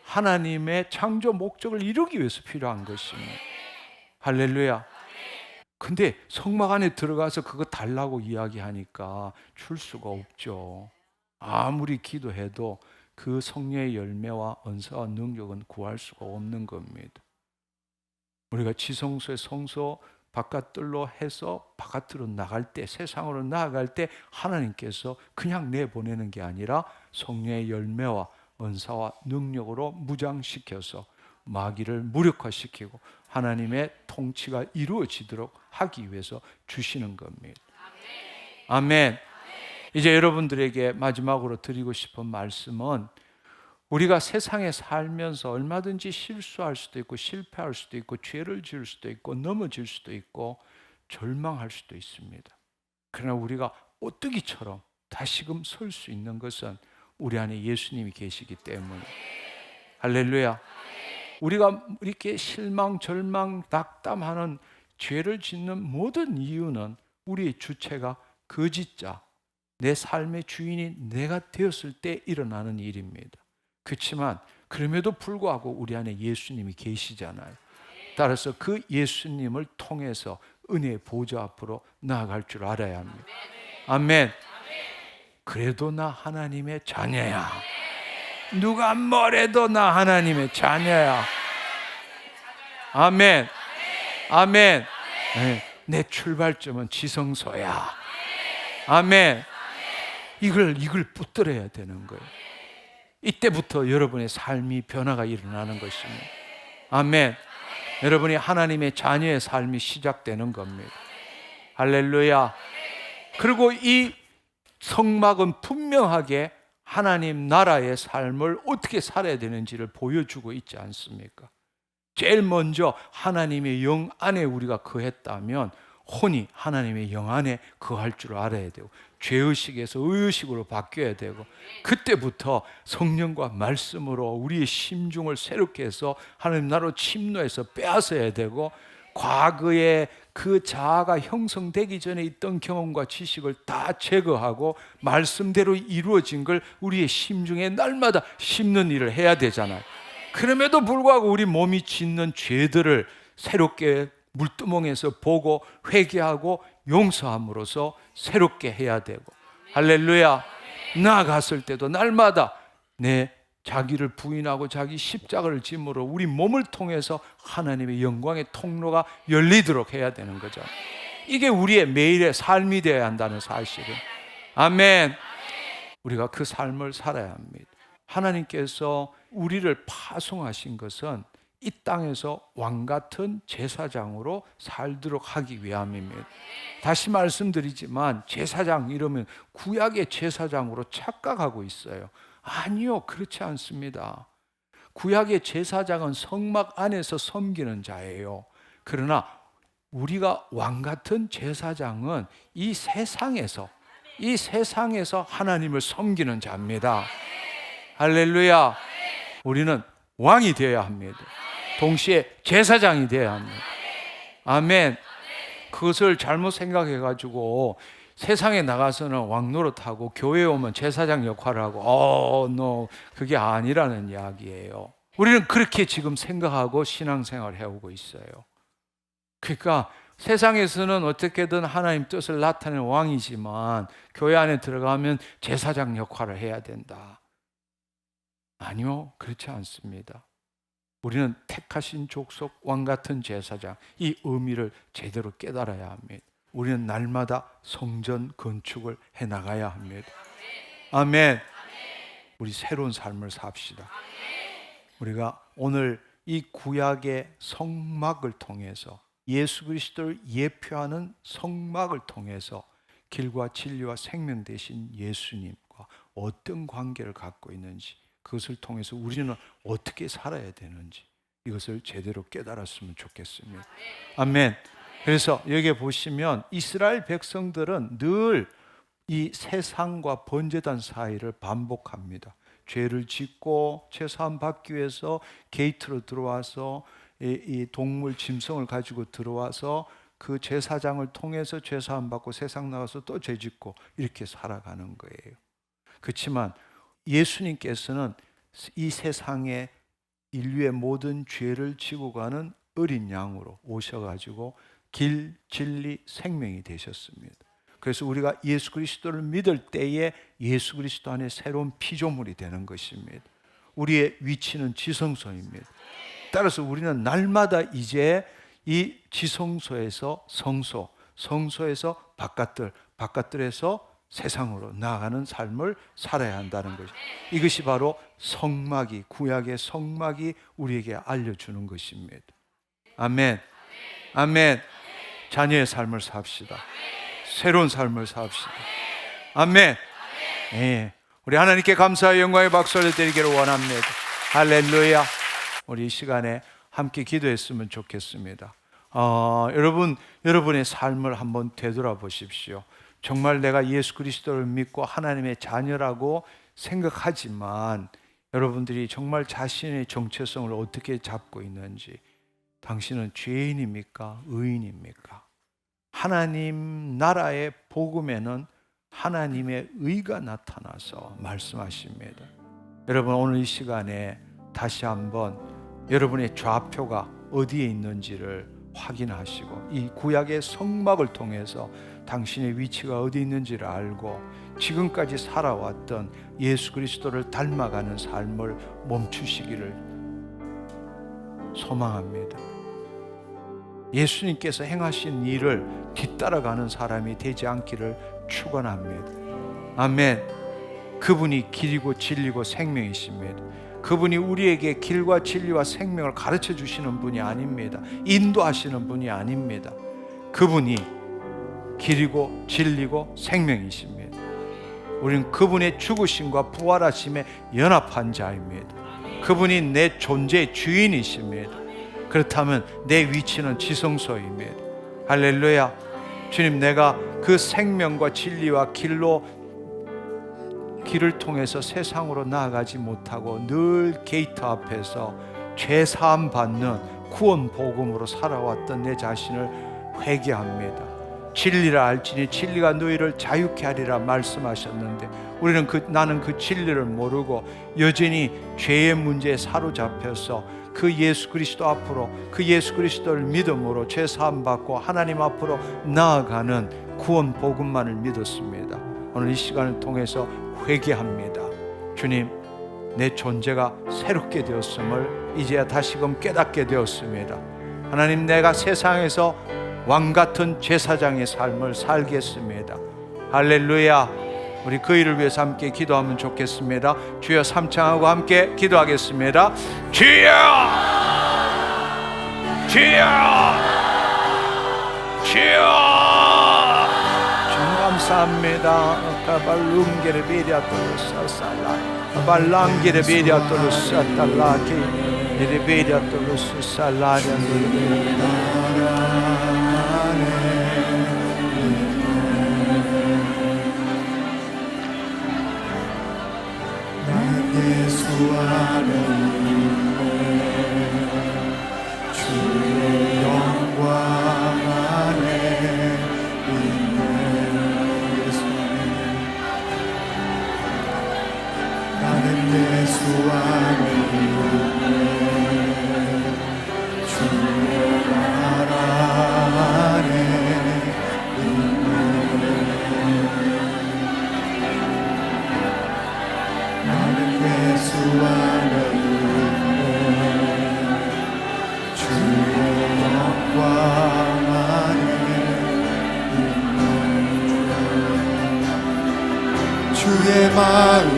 [SPEAKER 1] 하나님의 창조 목적을 이루기 위해서 필요한 것입니다. 할렐루야. 근데 성막 안에 들어가서 그거 달라고 이야기하니까 줄 수가 없죠. 아무리 기도해도 그 성령의 열매와 은사와 능력은 구할 수가 없는 겁니다. 우리가 지성소의 성소 바깥들로 해서 바깥으로 나갈 때, 세상으로 나아갈 때 하나님께서 그냥 내보내는 게 아니라 성령의 열매와 은사와 능력으로 무장시켜서 마귀를 무력화시키고 하나님의 통치가 이루어지도록 하기 위해서 주시는 겁니다. 아멘. 이제 여러분들에게 마지막으로 드리고 싶은 말씀은, 우리가 세상에 살면서 얼마든지 실수할 수도 있고 실패할 수도 있고 죄를 지을 수도 있고 넘어질 수도 있고 절망할 수도 있습니다. 그러나 우리가 오뚜기처럼 다시금 설 수 있는 것은 우리 안에 예수님이 계시기 때문에. 할렐루야. 우리가 이렇게 실망, 절망, 낙담하는 죄를 짓는 모든 이유는 우리의 주체가 거짓자, 내 삶의 주인이 내가 되었을 때 일어나는 일입니다. 그렇지만 그럼에도 불구하고 우리 안에 예수님이 계시잖아요. 따라서 그 예수님을 통해서 은혜의 보좌 앞으로 나아갈 줄 알아야 합니다. 아멘. 그래도 나 하나님의 자녀야. 누가 뭐래도 나 하나님의 자녀야. 아멘. 아멘. 네, 내 출발점은 지성소야. 아멘. 이걸 붙들어야 되는 거예요. 이때부터 여러분의 삶이 변화가 일어나는 것입니다. 아멘. 여러분이 하나님의 자녀의 삶이 시작되는 겁니다. 할렐루야. 그리고 이 성막은 분명하게 하나님 나라의 삶을 어떻게 살아야 되는지를 보여주고 있지 않습니까? 제일 먼저 하나님의 영 안에 우리가 거했다면 혼이 하나님의 영 안에 거할 줄 알아야 되고, 죄의식에서 의의식으로 바뀌어야 되고, 그때부터 성령과 말씀으로 우리의 심중을 새롭게 해서 하나님 나라로 침노해서 빼앗아야 되고, 과거에 그 자아가 형성되기 전에 있던 경험과 지식을 다 제거하고 말씀대로 이루어진 걸 우리의 심중에 날마다 심는 일을 해야 되잖아요. 그럼에도 불구하고 우리 몸이 짓는 죄들을 새롭게 물두멍에서 보고 회개하고 용서함으로써 새롭게 해야 되고, 할렐루야. 나아갔을 때도 날마다 내 자기를 부인하고 자기 십자가를 짐으로 우리 몸을 통해서 하나님의 영광의 통로가 열리도록 해야 되는 거죠. 이게 우리의 매일의 삶이 되어야 한다는 사실은. 아멘. 우리가 그 삶을 살아야 합니다. 하나님께서 우리를 파송하신 것은 이 땅에서 왕같은 제사장으로 살도록 하기 위함입니다. 다시 말씀드리지만 제사장 이러면 구약의 제사장으로 착각하고 있어요. 아니요, 그렇지 않습니다. 구약의 제사장은 성막 안에서 섬기는 자예요. 그러나 우리가 왕같은 제사장은 이 세상에서 하나님을 섬기는 자입니다. 할렐루야. 우리는 왕이 되어야 합니다. 동시에 제사장이 되어야 합니다. 아멘. 그것을 잘못 생각해가지고 세상에 나가서는 왕 노릇하고 교회에 오면 제사장 역할을 하고 그게 아니라는 이야기예요. 우리는 그렇게 지금 생각하고 신앙생활을 해오고 있어요. 그러니까 세상에서는 어떻게든 하나님 뜻을 나타내는 왕이지만 교회 안에 들어가면 제사장 역할을 해야 된다. 아니요, 그렇지 않습니다. 우리는 택하신 족속 왕같은 제사장, 이 의미를 제대로 깨달아야 합니다. 우리는 날마다 성전 건축을 해나가야 합니다. 아멘. 우리 새로운 삶을 삽시다. 우리가 오늘 이 구약의 성막을 통해서, 예수 그리스도를 예표하는 성막을 통해서 길과 진리와 생명 되신 예수님과 어떤 관계를 갖고 있는지, 그것을 통해서 우리는 어떻게 살아야 되는지 이것을 제대로 깨달았으면 좋겠습니다. 아멘. 그래서 여기 보시면 이스라엘 백성들은 늘 이 세상과 번제단 사이를 반복합니다. 죄를 짓고 제사함 받기 위해서 게이트로 들어와서 이 동물 짐승을 가지고 들어와서 그 제사장을 통해서 제사함 받고 세상 나가서 또 죄 짓고 이렇게 살아가는 거예요. 그렇지만 예수님께서는 이 세상에 인류의 모든 죄를 지고 가는 어린 양으로 오셔가지고 길, 진리, 생명이 되셨습니다. 그래서 우리가 예수 그리스도를 믿을 때에 예수 그리스도 안에 새로운 피조물이 되는 것입니다. 우리의 위치는 지성소입니다. 따라서 우리는 날마다 이제 이 지성소에서 성소, 성소에서 바깥들, 바깥들에서 세상으로 나아가는 삶을 살아야 한다는 것입니다. 이것이 바로 성막이, 구약의 성막이 우리에게 알려주는 것입니다. 아멘. 아멘. 자녀의 삶을 삽시다. 새로운 삶을 삽시다. 아멘. 예. 우리 하나님께 감사의 영광의 박수를 드리기를 원합니다. 할렐루야. 우리 이 시간에 함께 기도했으면 좋겠습니다. 여러분의 삶을 한번 되돌아보십시오. 정말 내가 예수 그리스도를 믿고 하나님의 자녀라고 생각하지만 여러분들이 정말 자신의 정체성을 어떻게 잡고 있는지, 당신은 죄인입니까? 의인입니까? 하나님 나라의 복음에는 하나님의 의가 나타나서 말씀하십니다. 여러분, 오늘 이 시간에 다시 한번 여러분의 좌표가 어디에 있는지를 확인하시고 이 구약의 성막을 통해서 당신의 위치가 어디 있는지를 알고 지금까지 살아왔던 예수 그리스도를 닮아가는 삶을 멈추시기를 소망합니다. 예수님께서 행하신 일을 뒤따라가는 사람이 되지 않기를 축원합니다. 아멘. 그분이 길이고 진리고 생명이십니다. 그분이 우리에게 길과 진리와 생명을 가르쳐 주시는 분이 아닙니다. 인도하시는 분이 아닙니다. 그분이 길이고 진리고 생명이십니다. 우리는 그분의 죽으심과 부활하심에 연합한 자입니다. 그분이 내 존재의 주인이십니다. 그렇다면 내 위치는 지성소입니다. 할렐루야. 주님, 내가 그 생명과 진리와 길을 통해서 세상으로 나아가지 못하고 늘 게이트 앞에서 죄사함 받는 구원 복음으로 살아왔던 내 자신을 회개합니다. 진리를 알지니 진리가 너희를 자유케 하리라 말씀하셨는데 우리는 나는 그 진리를 모르고 여전히 죄의 문제에 사로잡혀서 그 예수 그리스도 앞으로, 그 예수 그리스도를 믿음으로 죄사함 받고 하나님 앞으로 나아가는 구원 복음만을 믿었습니다. 오늘 이 시간을 통해서 회개합니다. 주님, 내 존재가 새롭게 되었음을 이제야 다시금 깨닫게 되었습니다. 하나님, 내가 세상에서 왕같은 제사장의 삶을 살겠습니다. 할렐루야. 우리 그 일을 위해서 함께 기도하면 좋겠습니다. 주여 삼창하고 함께 기도하겠습니다. 주여! 주여! 주여! 주님 감사합니다. 가발룽게르 베리아토르 사살라 발랑게르 베리아토르 사탈라케 에르 베리아토르 사살라리아
[SPEAKER 2] 예수 안에 주의 영광 안에 있는 예수님, 나는 예수 안에 주의 나라 안에 예수 안에 주의 영광 안에 있는 주의 마음이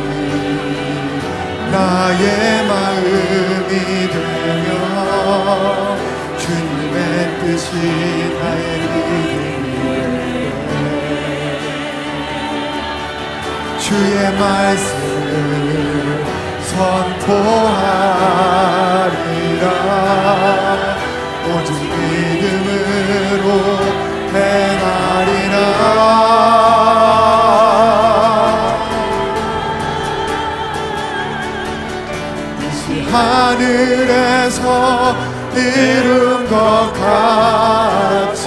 [SPEAKER 2] 나의 마음이 되며 주님의 뜻이 나의 믿음이 주의 말씀 선포하리라. 오직 믿음으로 행하리라. 이시 하늘에서 이룬 것 같이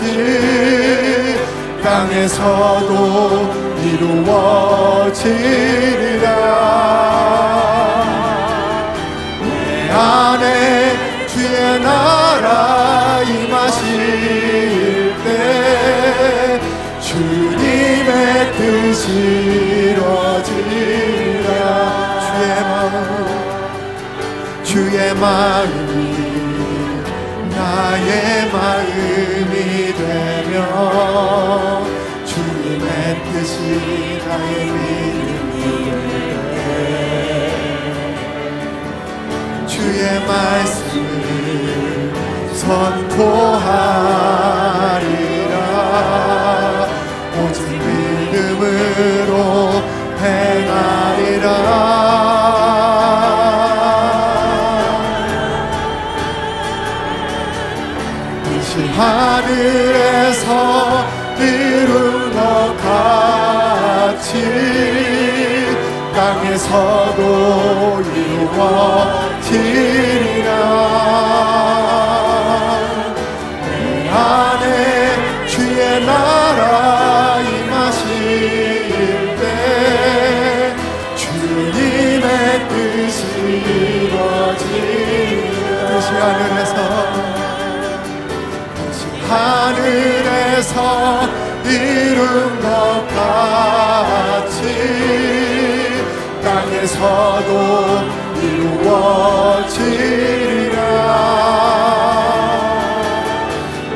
[SPEAKER 2] 땅에서도 이루어지리라. 안에 주의 나라 임하실 때 주님의 뜻이 이루어지리라. 주의 마음이 나의 마음이 되며 주님의 뜻이 나의 믿음이 되네. 주의 말씀을 선포하리라. 오직 믿음으로 행하리라. 하늘에서 이룬 것 같이 땅에서도 이루어지리라. 내 안에 주의 나라 임하실 때 주님의 뜻이 이루어지리라. 뜻이 하늘에서 이룬 것 같이 땅에서도 이루어지리라.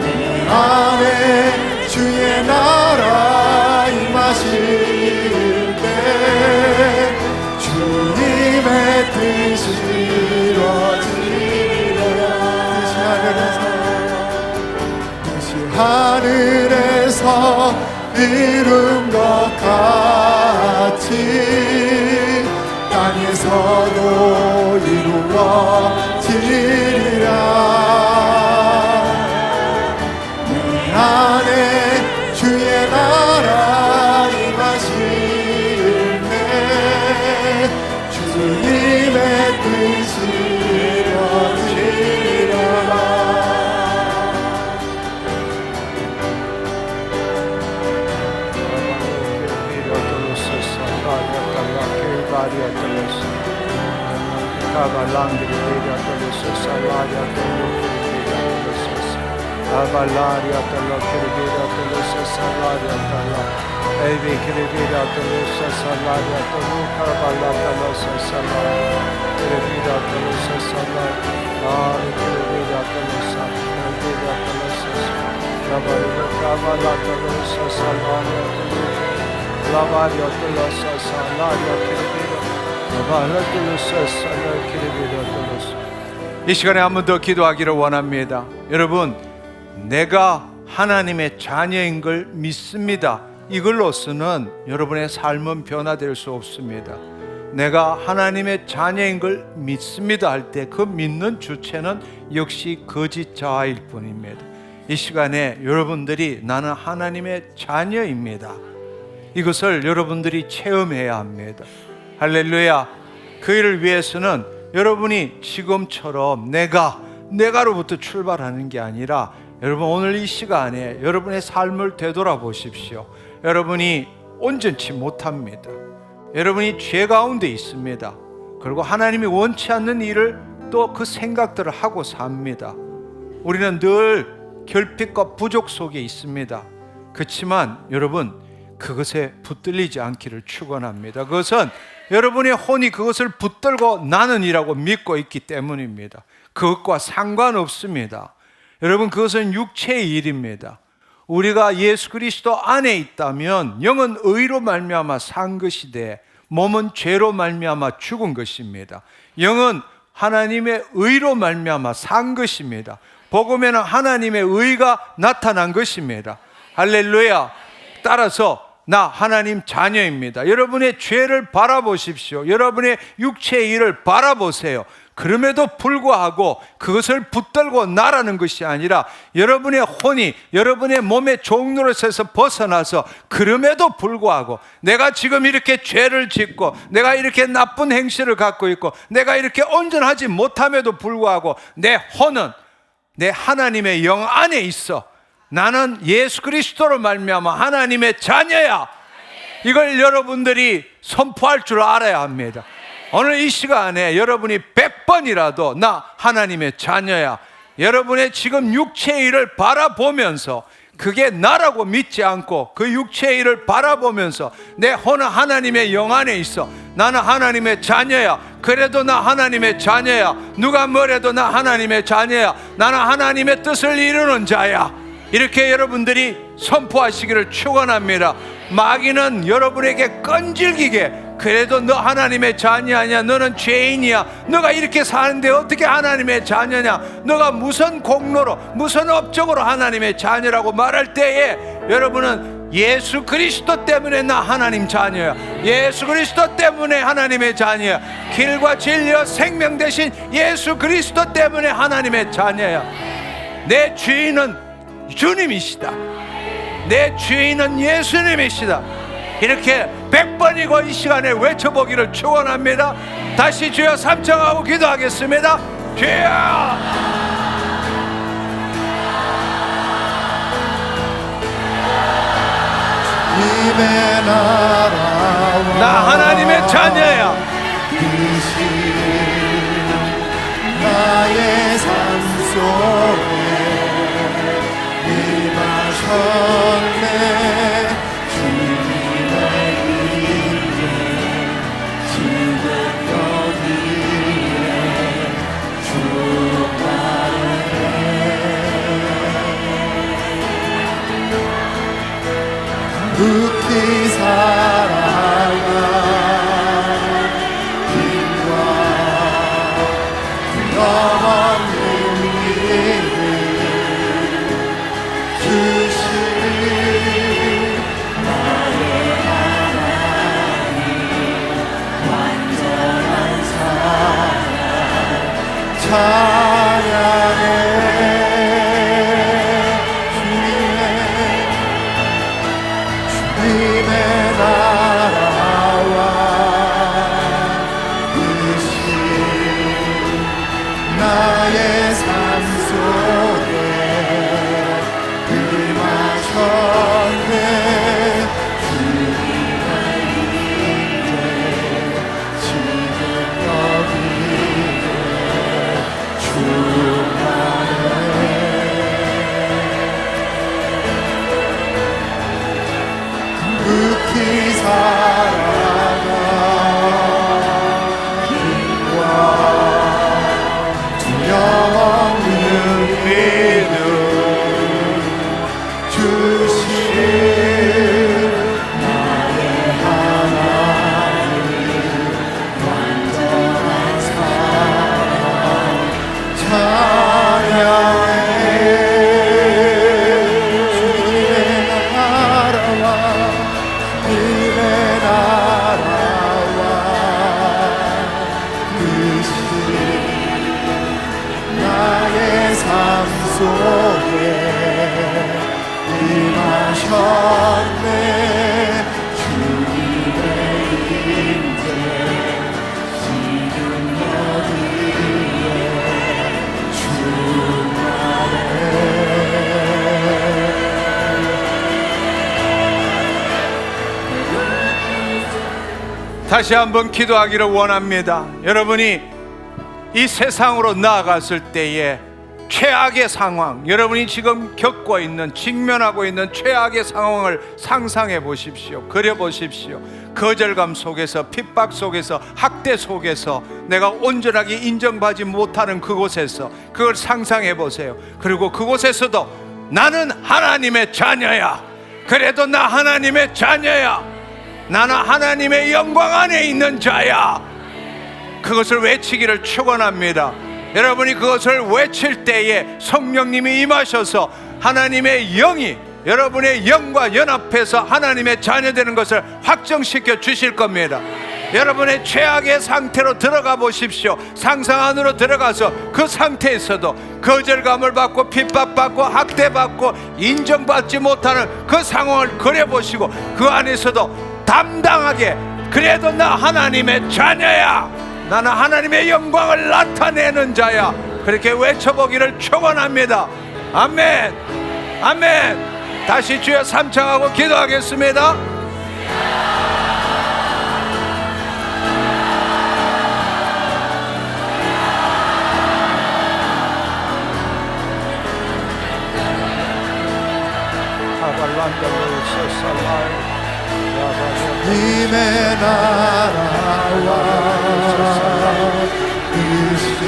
[SPEAKER 2] 내 안에 주의 나라 임하실 때 주님의 뜻이 이루어지리라. 하늘에서 이룬 것 같이 땅에서도 이루어지리라. 내 안에 주의 나라 임하실 때 주님의 뜻이 이루어지리라.
[SPEAKER 1] 이 시간에 한 번 더 기도하기를 원합니다. 여러분, 내가 하나님의 자녀인 걸 믿습니다. 이걸로서는 여러분의 삶은 변화될 수 없습니다. 내가 하나님의 자녀인 걸 믿습니다 할 때 그 믿는 주체는 역시 거짓 자아일 뿐입니다. 이 시간에 여러분들이 나는 하나님의 자녀입니다. 이것을 여러분들이 체험해야 합니다. 할렐루야. 그 일을 위해서는 여러분이 지금처럼 내가로부터 출발하는 게 아니라 여러분 오늘 이 시간에 여러분의 삶을 되돌아보십시오. 여러분이 온전치 못합니다. 여러분이 죄 가운데 있습니다. 그리고 하나님이 원치 않는 일을 또 그 생각들을 하고 삽니다. 우리는 늘 결핍과 부족 속에 있습니다. 그렇지만 여러분 그것에 붙들리지 않기를 축원합니다. 그것은 여러분의 혼이 그것을 붙들고 나는이라고 믿고 있기 때문입니다. 그것과 상관없습니다. 여러분 그것은 육체의 일입니다. 우리가 예수 그리스도 안에 있다면 영은 의로 말미암아 산 것이되 몸은 죄로 말미암아 죽은 것입니다. 영은 하나님의 의로 말미암아 산 것입니다. 복음에는 하나님의 의가 나타난 것입니다. 할렐루야. 따라서 나 하나님 자녀입니다. 여러분의 죄를 바라보십시오. 여러분의 육체의 일을 바라보세요. 그럼에도 불구하고 그것을 붙들고 나라는 것이 아니라 여러분의 혼이 여러분의 몸의 종노릇에서 벗어나서 그럼에도 불구하고 내가 지금 이렇게 죄를 짓고 내가 이렇게 나쁜 행실을 갖고 있고 내가 이렇게 온전하지 못함에도 불구하고 내 혼은 내 하나님의 영 안에 있어. 나는 예수 그리스도로 말미암아 하나님의 자녀야. 이걸 여러분들이 선포할 줄 알아야 합니다. 오늘 이 시간에 여러분이 100번이라도 나 하나님의 자녀야. 여러분의 지금 육체의 일을 바라보면서 그게 나라고 믿지 않고 그 육체의 일을 바라보면서 내 혼은 하나님의 영 안에 있어, 나는 하나님의 자녀야, 그래도 나 하나님의 자녀야, 누가 뭐래도 나 하나님의 자녀야, 나는 하나님의 뜻을 이루는 자야, 이렇게 여러분들이 선포하시기를 축원합니다. 마귀는 여러분에게 끈질기게 그래도 너 하나님의 자녀 아니야, 너는 죄인이야, 너가 이렇게 사는데 어떻게 하나님의 자녀냐, 너가 무슨 공로로 무슨 업적으로 하나님의 자녀라고 말할 때에 여러분은 예수 그리스도 때문에 나 하나님 자녀야, 예수 그리스도 때문에 하나님의 자녀야, 길과 진리와 생명 되신 예수 그리스도 때문에 하나님의 자녀야. 내 주인은 주님이시다, 내 주인은 예수님이시다. 이렇게 100번이고 이 시간에 외쳐보기를 축원합니다. 다시 주여 삼창하고 기도하겠습니다. 주여,
[SPEAKER 2] 주님의 나라와
[SPEAKER 1] 나 하나님의 자녀야.
[SPEAKER 2] 뜻이 나의 삶 속에 임하셨네. 극히 사랑한 힘과 영원한 의미를 주신 나의 하나님, 완전한 사랑 찬양해. 주님의 나라와 뜻이 나의 삶 속에 임하셨네. 주님의 인재 지금 여기에 충만해. 극히 사랑한 힘과 두려움을 믿음 주신 나의 하나님, 완전한 사랑 찬양해. 주님의 나라와 주님의 나라와 뜻이 나의 삶 속에 임하셨네. 주님의 인재 지금 여기에 충만해.
[SPEAKER 1] 다시 한번 기도하기를 원합니다. 여러분이 이 세상으로 나아갔을 때에 최악의 상황, 여러분이 지금 겪고 있는, 직면하고 있는 최악의 상황을 상상해 보십시오. 그려 보십시오. 거절감 속에서, 핍박 속에서, 학대 속에서 내가 온전하게 인정받지 못하는 그곳에서 그걸 상상해 보세요. 그리고 그곳에서도 나는 하나님의 자녀야, 그래도 나 하나님의 자녀야, 나는 하나님의 영광 안에 있는 자야, 그것을 외치기를 축원합니다. 여러분이 그것을 외칠 때에 성령님이 임하셔서 하나님의 영이 여러분의 영과 연합해서 하나님의 자녀 되는 것을 확정시켜 주실 겁니다. 여러분의 최악의 상태로 들어가 보십시오. 상상 안으로 들어가서 그 상태에서도 거절감을 받고 핍박받고 학대받고 인정받지 못하는 그 상황을 그려보시고 그 안에서도 담당하게, 그래도 나 하나님의 자녀야, 나는 하나님의 영광을 나타내는 자야, 그렇게 외쳐보기를 축원합니다. 아멘, 아멘. 다시 주여 삼창하고 기도하겠습니다.
[SPEAKER 2] 님의 나라와 뜻이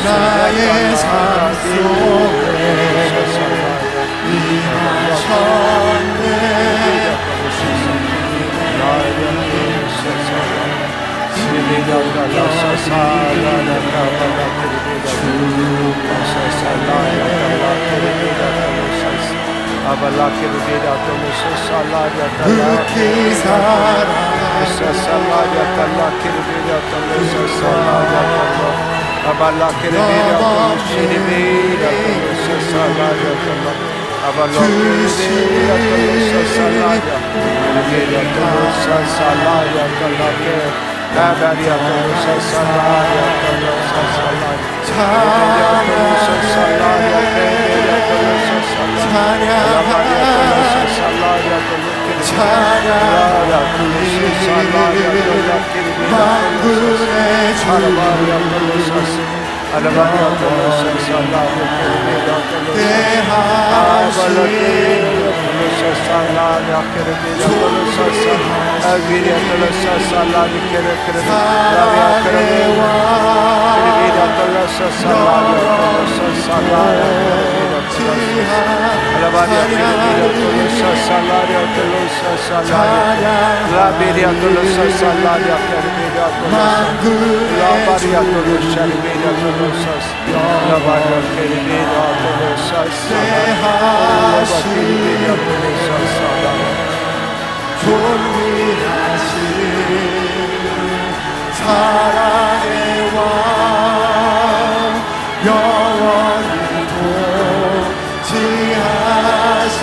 [SPEAKER 2] 나의 삶 속에 임하셨네. 극히 존귀하신 사랑의 왕 영원히 통치하신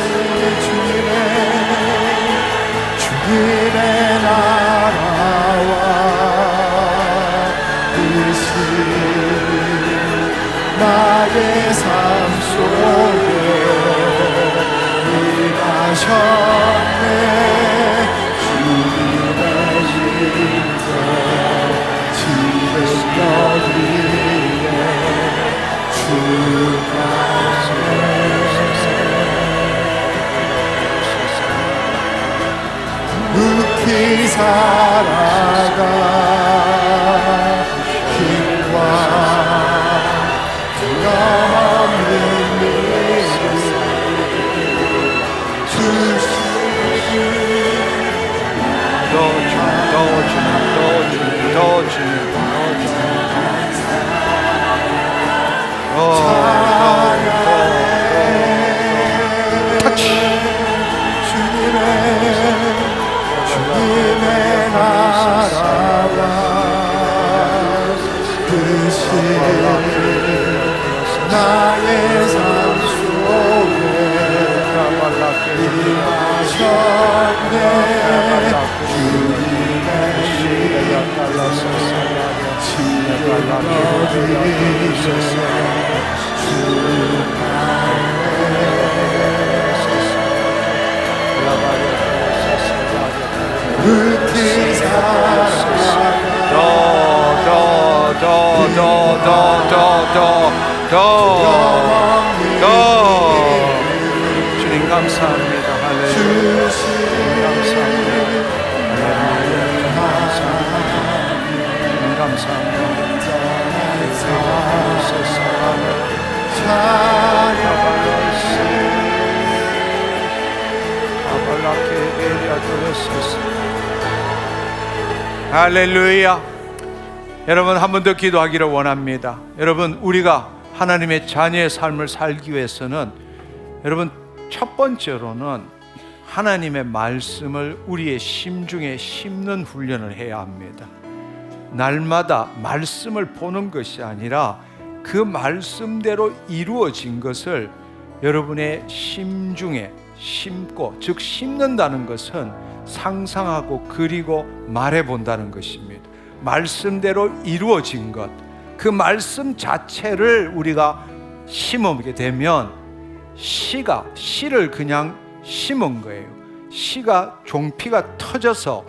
[SPEAKER 2] 주님의 나라와 뜻이 나의 삶 속에 임하셨네. 주님의 인자 지금 여기에 극히 살아가 힘과 없는 주님의 나라와 뜻이 나의 삶 속에 임하셨네. 주님의 극히
[SPEAKER 1] 주님 감사합니다. 할렐루야. 할렐루야. 여러분 한 번 더 기도하기를 원합니다. 여러분 우리가 하나님의 자녀의 삶을 살기 위해서는 여러분 첫 번째로는 하나님의 말씀을 우리의 심중에 심는 훈련을 해야 합니다. 날마다 말씀을 보는 것이 아니라 그 말씀대로 이루어진 것을 여러분의 심중에 심고, 즉 심는다는 것은 상상하고 그리고 말해본다는 것입니다. 말씀대로 이루어진 것, 그 말씀 자체를 우리가 심어보게 되면 씨를 그냥 심은 거예요. 씨가 종피가 터져서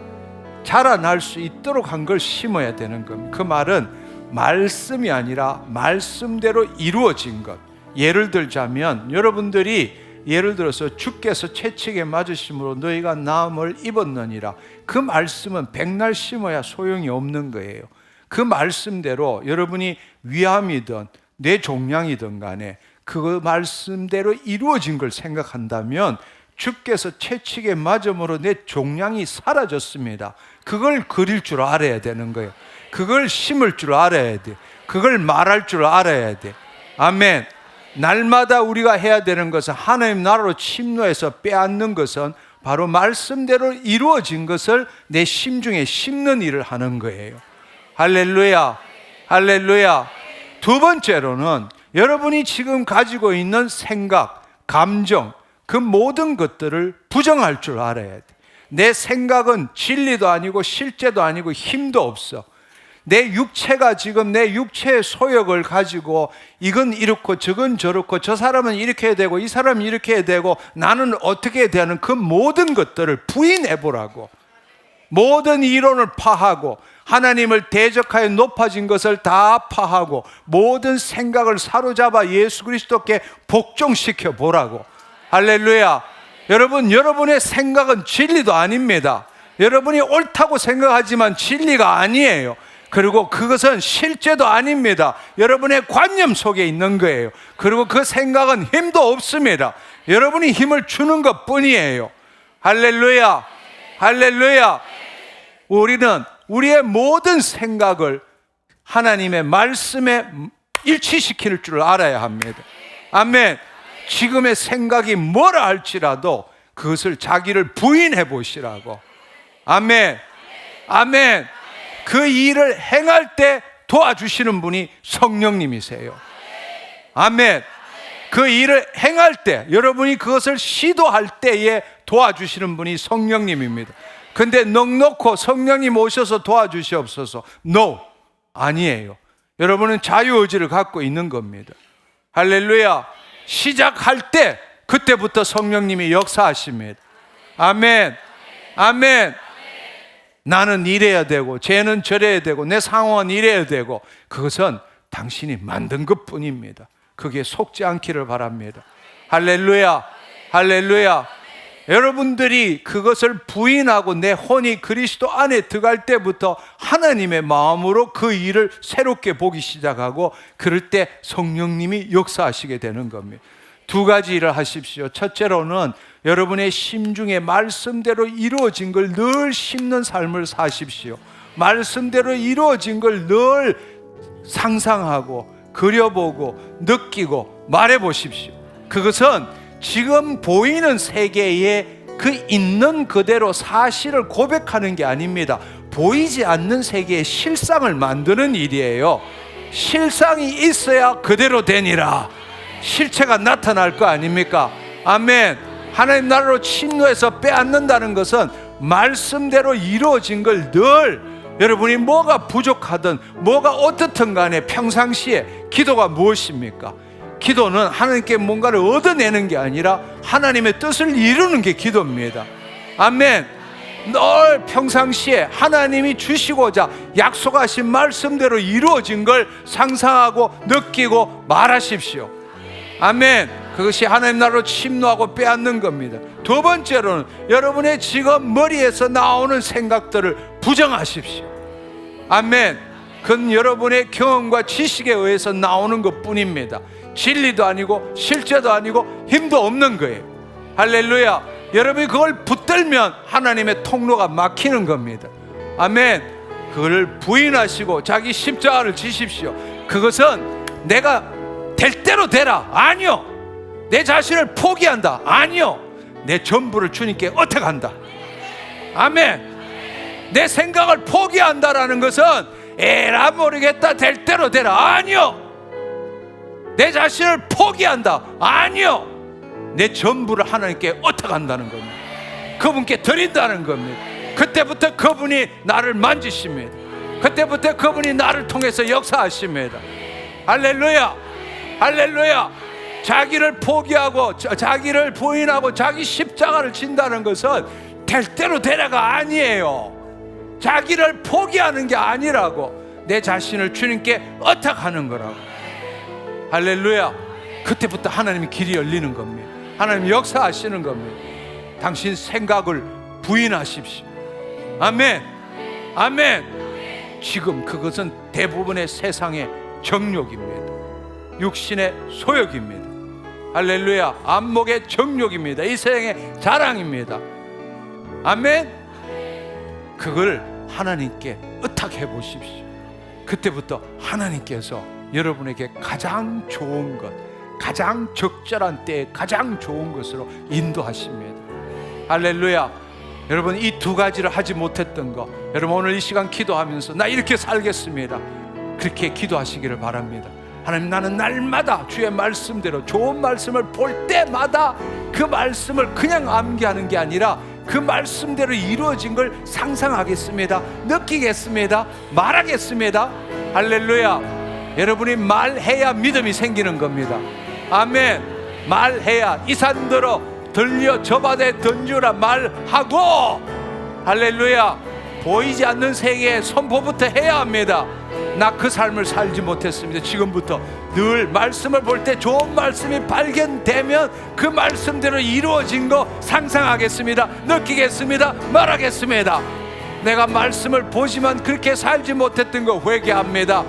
[SPEAKER 1] 자라날 수 있도록 한 걸 심어야 되는 겁니다. 그 말은 말씀이 아니라 말씀대로 이루어진 것. 예를 들자면 여러분들이 예를 들어서 주께서 채찍에 맞으심으로 너희가 나음을 입었느니라. 그 말씀은 백날 심어야 소용이 없는 거예요. 그 말씀대로 여러분이 위암이든 뇌 종양이든 간에 그 말씀대로 이루어진 걸 생각한다면 주께서 채찍에 맞음으로 내 종양이 사라졌습니다. 그걸 그릴 줄 알아야 되는 거예요. 그걸 심을 줄 알아야 돼. 그걸 말할 줄 알아야 돼. 아멘. 날마다 우리가 해야 되는 것은 하나님 나라로 침노해서 빼앗는 것은 바로 말씀대로 이루어진 것을 내 심중에 심는 일을 하는 거예요. 할렐루야, 할렐루야. 두 번째로는 여러분이 지금 가지고 있는 생각, 감정, 그 모든 것들을 부정할 줄 알아야 돼. 내 생각은 진리도 아니고 실제도 아니고 힘도 없어. 내 육체가 지금 내 육체의 소욕을 가지고 이건 이렇고 저건 저렇고 저 사람은 이렇게 해야 되고 이 사람은 이렇게 해야 되고 나는 어떻게 해야 되는 그 모든 것들을 부인해 보라고. 모든 이론을 파하고 하나님을 대적하여 높아진 것을 다 파하고 모든 생각을 사로잡아 예수 그리스도께 복종시켜 보라고. 할렐루야. 여러분, 여러분의 생각은 진리도 아닙니다. 여러분이 옳다고 생각하지만 진리가 아니에요. 그리고 그것은 실제도 아닙니다. 여러분의 관념 속에 있는 거예요. 그리고 그 생각은 힘도 없습니다. 여러분이 힘을 주는 것 뿐이에요. 할렐루야, 할렐루야. 우리는 우리의 모든 생각을 하나님의 말씀에 일치시킬 줄 알아야 합니다. 아멘. 지금의 생각이 뭐라 할지라도 그것을 자기를 부인해 보시라고. 아멘, 아멘. 그 일을 행할 때 도와주시는 분이 성령님이세요. 아멘. 그 일을 행할 때, 여러분이 그것을 시도할 때에 도와주시는 분이 성령님입니다. 근데 넉넉고 성령님 오셔서 도와주시옵소서. No, 아니에요. 여러분은 자유의지를 갖고 있는 겁니다. 할렐루야. 시작할 때 그때부터 성령님이 역사하십니다. 아멘, 아멘. 나는 이래야 되고 쟤는 저래야 되고 내 상황은 이래야 되고 그것은 당신이 만든 것뿐입니다. 그게 속지 않기를 바랍니다. 할렐루야, 할렐루야. 여러분들이 그것을 부인하고 내 혼이 그리스도 안에 들어갈 때부터 하나님의 마음으로 그 일을 새롭게 보기 시작하고 그럴 때 성령님이 역사하시게 되는 겁니다. 두 가지 일을 하십시오. 첫째로는 여러분의 심중에 말씀대로 이루어진 걸 늘 심는 삶을 사십시오. 말씀대로 이루어진 걸 늘 상상하고 그려보고 느끼고 말해보십시오. 그것은 지금 보이는 세계에 그 있는 그대로 사실을 고백하는 게 아닙니다. 보이지 않는 세계의 실상을 만드는 일이에요. 실상이 있어야 그대로 되니라. 실체가 나타날 거 아닙니까? 아멘. 하나님 나라로 침노해서 빼앗는다는 것은 말씀대로 이루어진 걸 늘 여러분이 뭐가 부족하든 뭐가 어떻든 간에 평상시에 기도가 무엇입니까? 기도는 하나님께 뭔가를 얻어내는 게 아니라 하나님의 뜻을 이루는 게 기도입니다. 아멘. 늘 평상시에 하나님이 주시고자 약속하신 말씀대로 이루어진 걸 상상하고 느끼고 말하십시오. 아멘. 그것이 하나님 나라로 침노하고 빼앗는 겁니다. 두 번째로는 여러분의 지금 머리에서 나오는 생각들을 부정하십시오. 아멘. 그건 여러분의 경험과 지식에 의해서 나오는 것 뿐입니다. 진리도 아니고 실제도 아니고 힘도 없는 거예요. 할렐루야. 여러분이 그걸 붙들면 하나님의 통로가 막히는 겁니다. 아멘. 그걸 부인하시고 자기 십자가를 지십시오. 그것은 내가 될 대로 되라. 아니요. 내 자신을 포기한다. 아니요. 내 전부를 주님께 어택한다. 아멘. 내 생각을 포기한다라는 것은 에라 모르겠다. 될 대로 되라. 아니요. 내 자신을 포기한다. 아니요. 내 전부를 하나님께 어택한다는 겁니다. 그분께 드린다는 겁니다. 그때부터 그분이 나를 만지십니다. 그때부터 그분이 나를 통해서 역사하십니다. 할렐루야, 할렐루야. 자기를 포기하고 자기를 부인하고 자기 십자가를 진다는 것은 될 대로 되라가 아니에요. 자기를 포기하는 게 아니라고, 내 자신을 주님께 어택하는 거라고. 할렐루야. 그때부터 하나님의 길이 열리는 겁니다. 하나님 역사하시는 겁니다. 당신 생각을 부인하십시오. 아멘. 아멘. 지금 그것은 대부분의 세상의 정욕입니다. 육신의 소욕입니다. 할렐루야. 안목의 정욕입니다. 이 세상의 자랑입니다. 아멘. 그걸 하나님께 의탁해 보십시오. 그때부터 하나님께서 여러분에게 가장 좋은 것, 가장 적절한 때에 가장 좋은 것으로 인도하십니다. 할렐루야. 여러분, 이 두 가지를 하지 못했던 거, 여러분 오늘 이 시간 기도하면서 나 이렇게 살겠습니다, 그렇게 기도하시기를 바랍니다. 하나님, 나는 날마다 주의 말씀대로 좋은 말씀을 볼 때마다 그 말씀을 그냥 암기하는 게 아니라 그 말씀대로 이루어진 걸 상상하겠습니다. 느끼겠습니다. 말하겠습니다. 할렐루야. 여러분이 말해야 믿음이 생기는 겁니다. 아멘. 말해야 이 산들어 들려 저 바다에 던지라 말하고, 할렐루야. 보이지 않는 세계에 선포부터 해야 합니다. 나 그 삶을 살지 못했습니다. 지금부터 늘 말씀을 볼 때 좋은 말씀이 발견되면 그 말씀대로 이루어진 거 상상하겠습니다. 느끼겠습니다. 말하겠습니다. 내가 말씀을 보지만 그렇게 살지 못했던 거 회개합니다.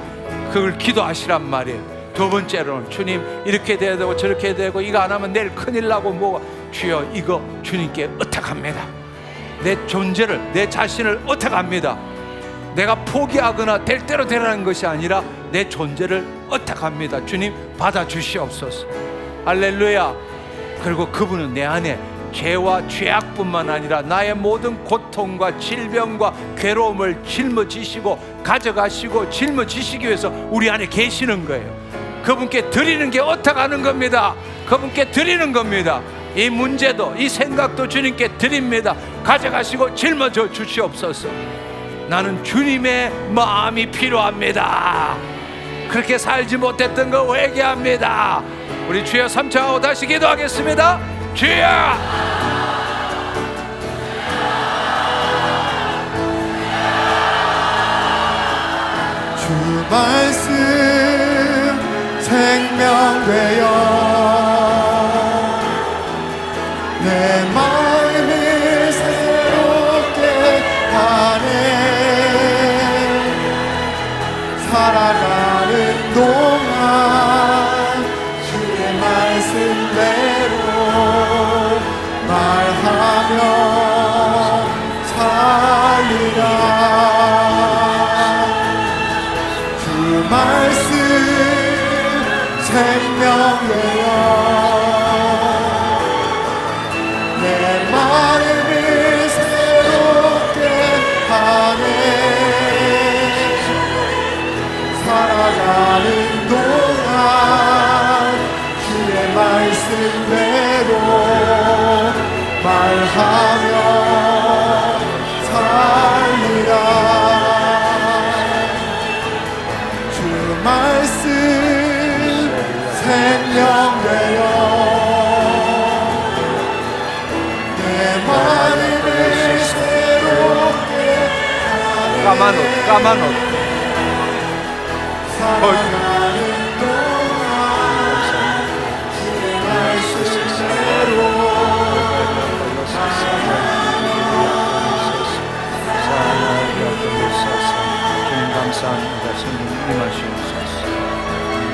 [SPEAKER 1] 그걸 기도하시란 말이에요. 두 번째로는 주님, 이렇게 돼야 되고 저렇게 되고 이거 안 하면 내일 큰일 나고 뭐, 주여 이거 주님께 의탁합니다. 내 존재를, 내 자신을 의탁합니다. 내가 포기하거나 될 대로 되라는 것이 아니라 내 존재를 의탁합니다. 주님 받아주시옵소서. 할렐루야. 그리고 그분은 내 안에 죄와 죄악뿐만 아니라 나의 모든 고통과 질병과 괴로움을 짊어지시고 가져가시고 짊어지시기 위해서 우리 안에 계시는 거예요. 그분께 드리는 게 의탁하는 겁니다. 그분께 드리는 겁니다. 이 문제도 이 생각도 주님께 드립니다. 가져가시고 짊어져 주시옵소서. 나는 주님의 마음이 필요합니다. 그렇게 살지 못했던 거 회개합니다. 우리 주여 삼창하고 다시 기도하겠습니다. 주여,
[SPEAKER 2] 주 말씀 생명되어 내 마음을 새롭게 하네. 살아가는 동안 주의 말씀대로 말하며 살리라. 주 말씀 생명되어 내 마음을 새롭게 하네. 살아가는 동안 주의 말씀대로 말하며 살리라. 주 말씀 생명되어 내 마음을 새롭게 하네.
[SPEAKER 1] 까만 옷
[SPEAKER 2] 살아가는 동안 주의 말씀대로
[SPEAKER 1] 주님 감사합니다. 성령 임하시옵소서. 주님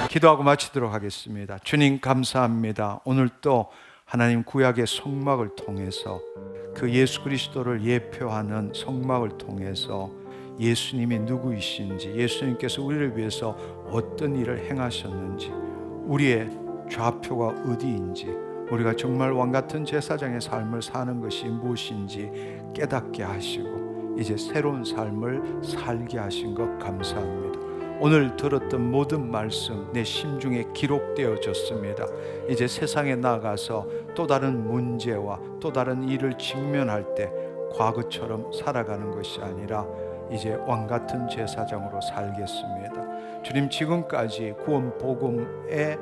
[SPEAKER 1] 기도하고 마치도록 하겠습니다. 주님 감사합니다. 오늘 또 하나님 구약의 성막을 통해서 그 예수 그리스도를 예표하는 성막을 통해서 예수님이 누구이신지, 예수님께서 우리를 위해서 어떤 일을 행하셨는지, 우리의 좌표가 어디인지, 우리가 정말 왕같은 제사장의 삶을 사는 것이 무엇인지 깨닫게 하시고 이제 새로운 삶을 살게 하신 것 감사합니다. 오늘 들었던 모든 말씀 내 심중에 기록되어졌습니다. 이제 세상에 나가서 또 다른 문제와 또 다른 일을 직면할 때 과거처럼 살아가는 것이 아니라 이제 왕같은 제사장으로 살겠습니다. 주님, 지금까지 구원 복음의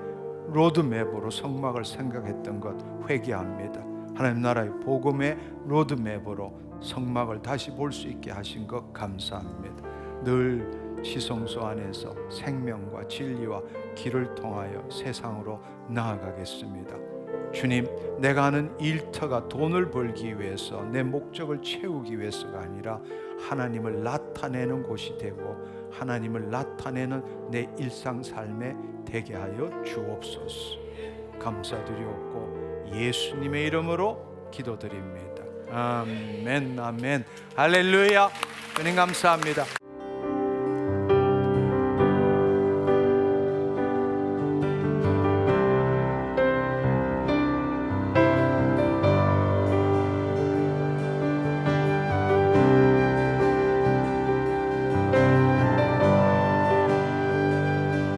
[SPEAKER 1] 로드맵으로 성막을 생각했던 것 회개합니다. 하나님 나라의 복음의 로드맵으로 성막을 다시 볼 수 있게 하신 것 감사합니다. 늘 지성소 안에서 생명과 진리와 길을 통하여 세상으로 나아가겠습니다. 주님, 내가 하는 일터가 돈을 벌기 위해서 내 목적을 채우기 위해서가 아니라 하나님을 나타내는 곳이 되고 하나님을 나타내는 내 일상 삶에 되게 하여 주옵소서. 감사드리옵고 예수님의 이름으로 기도드립니다. 아멘, 아멘, 할렐루야. 주님 감사합니다.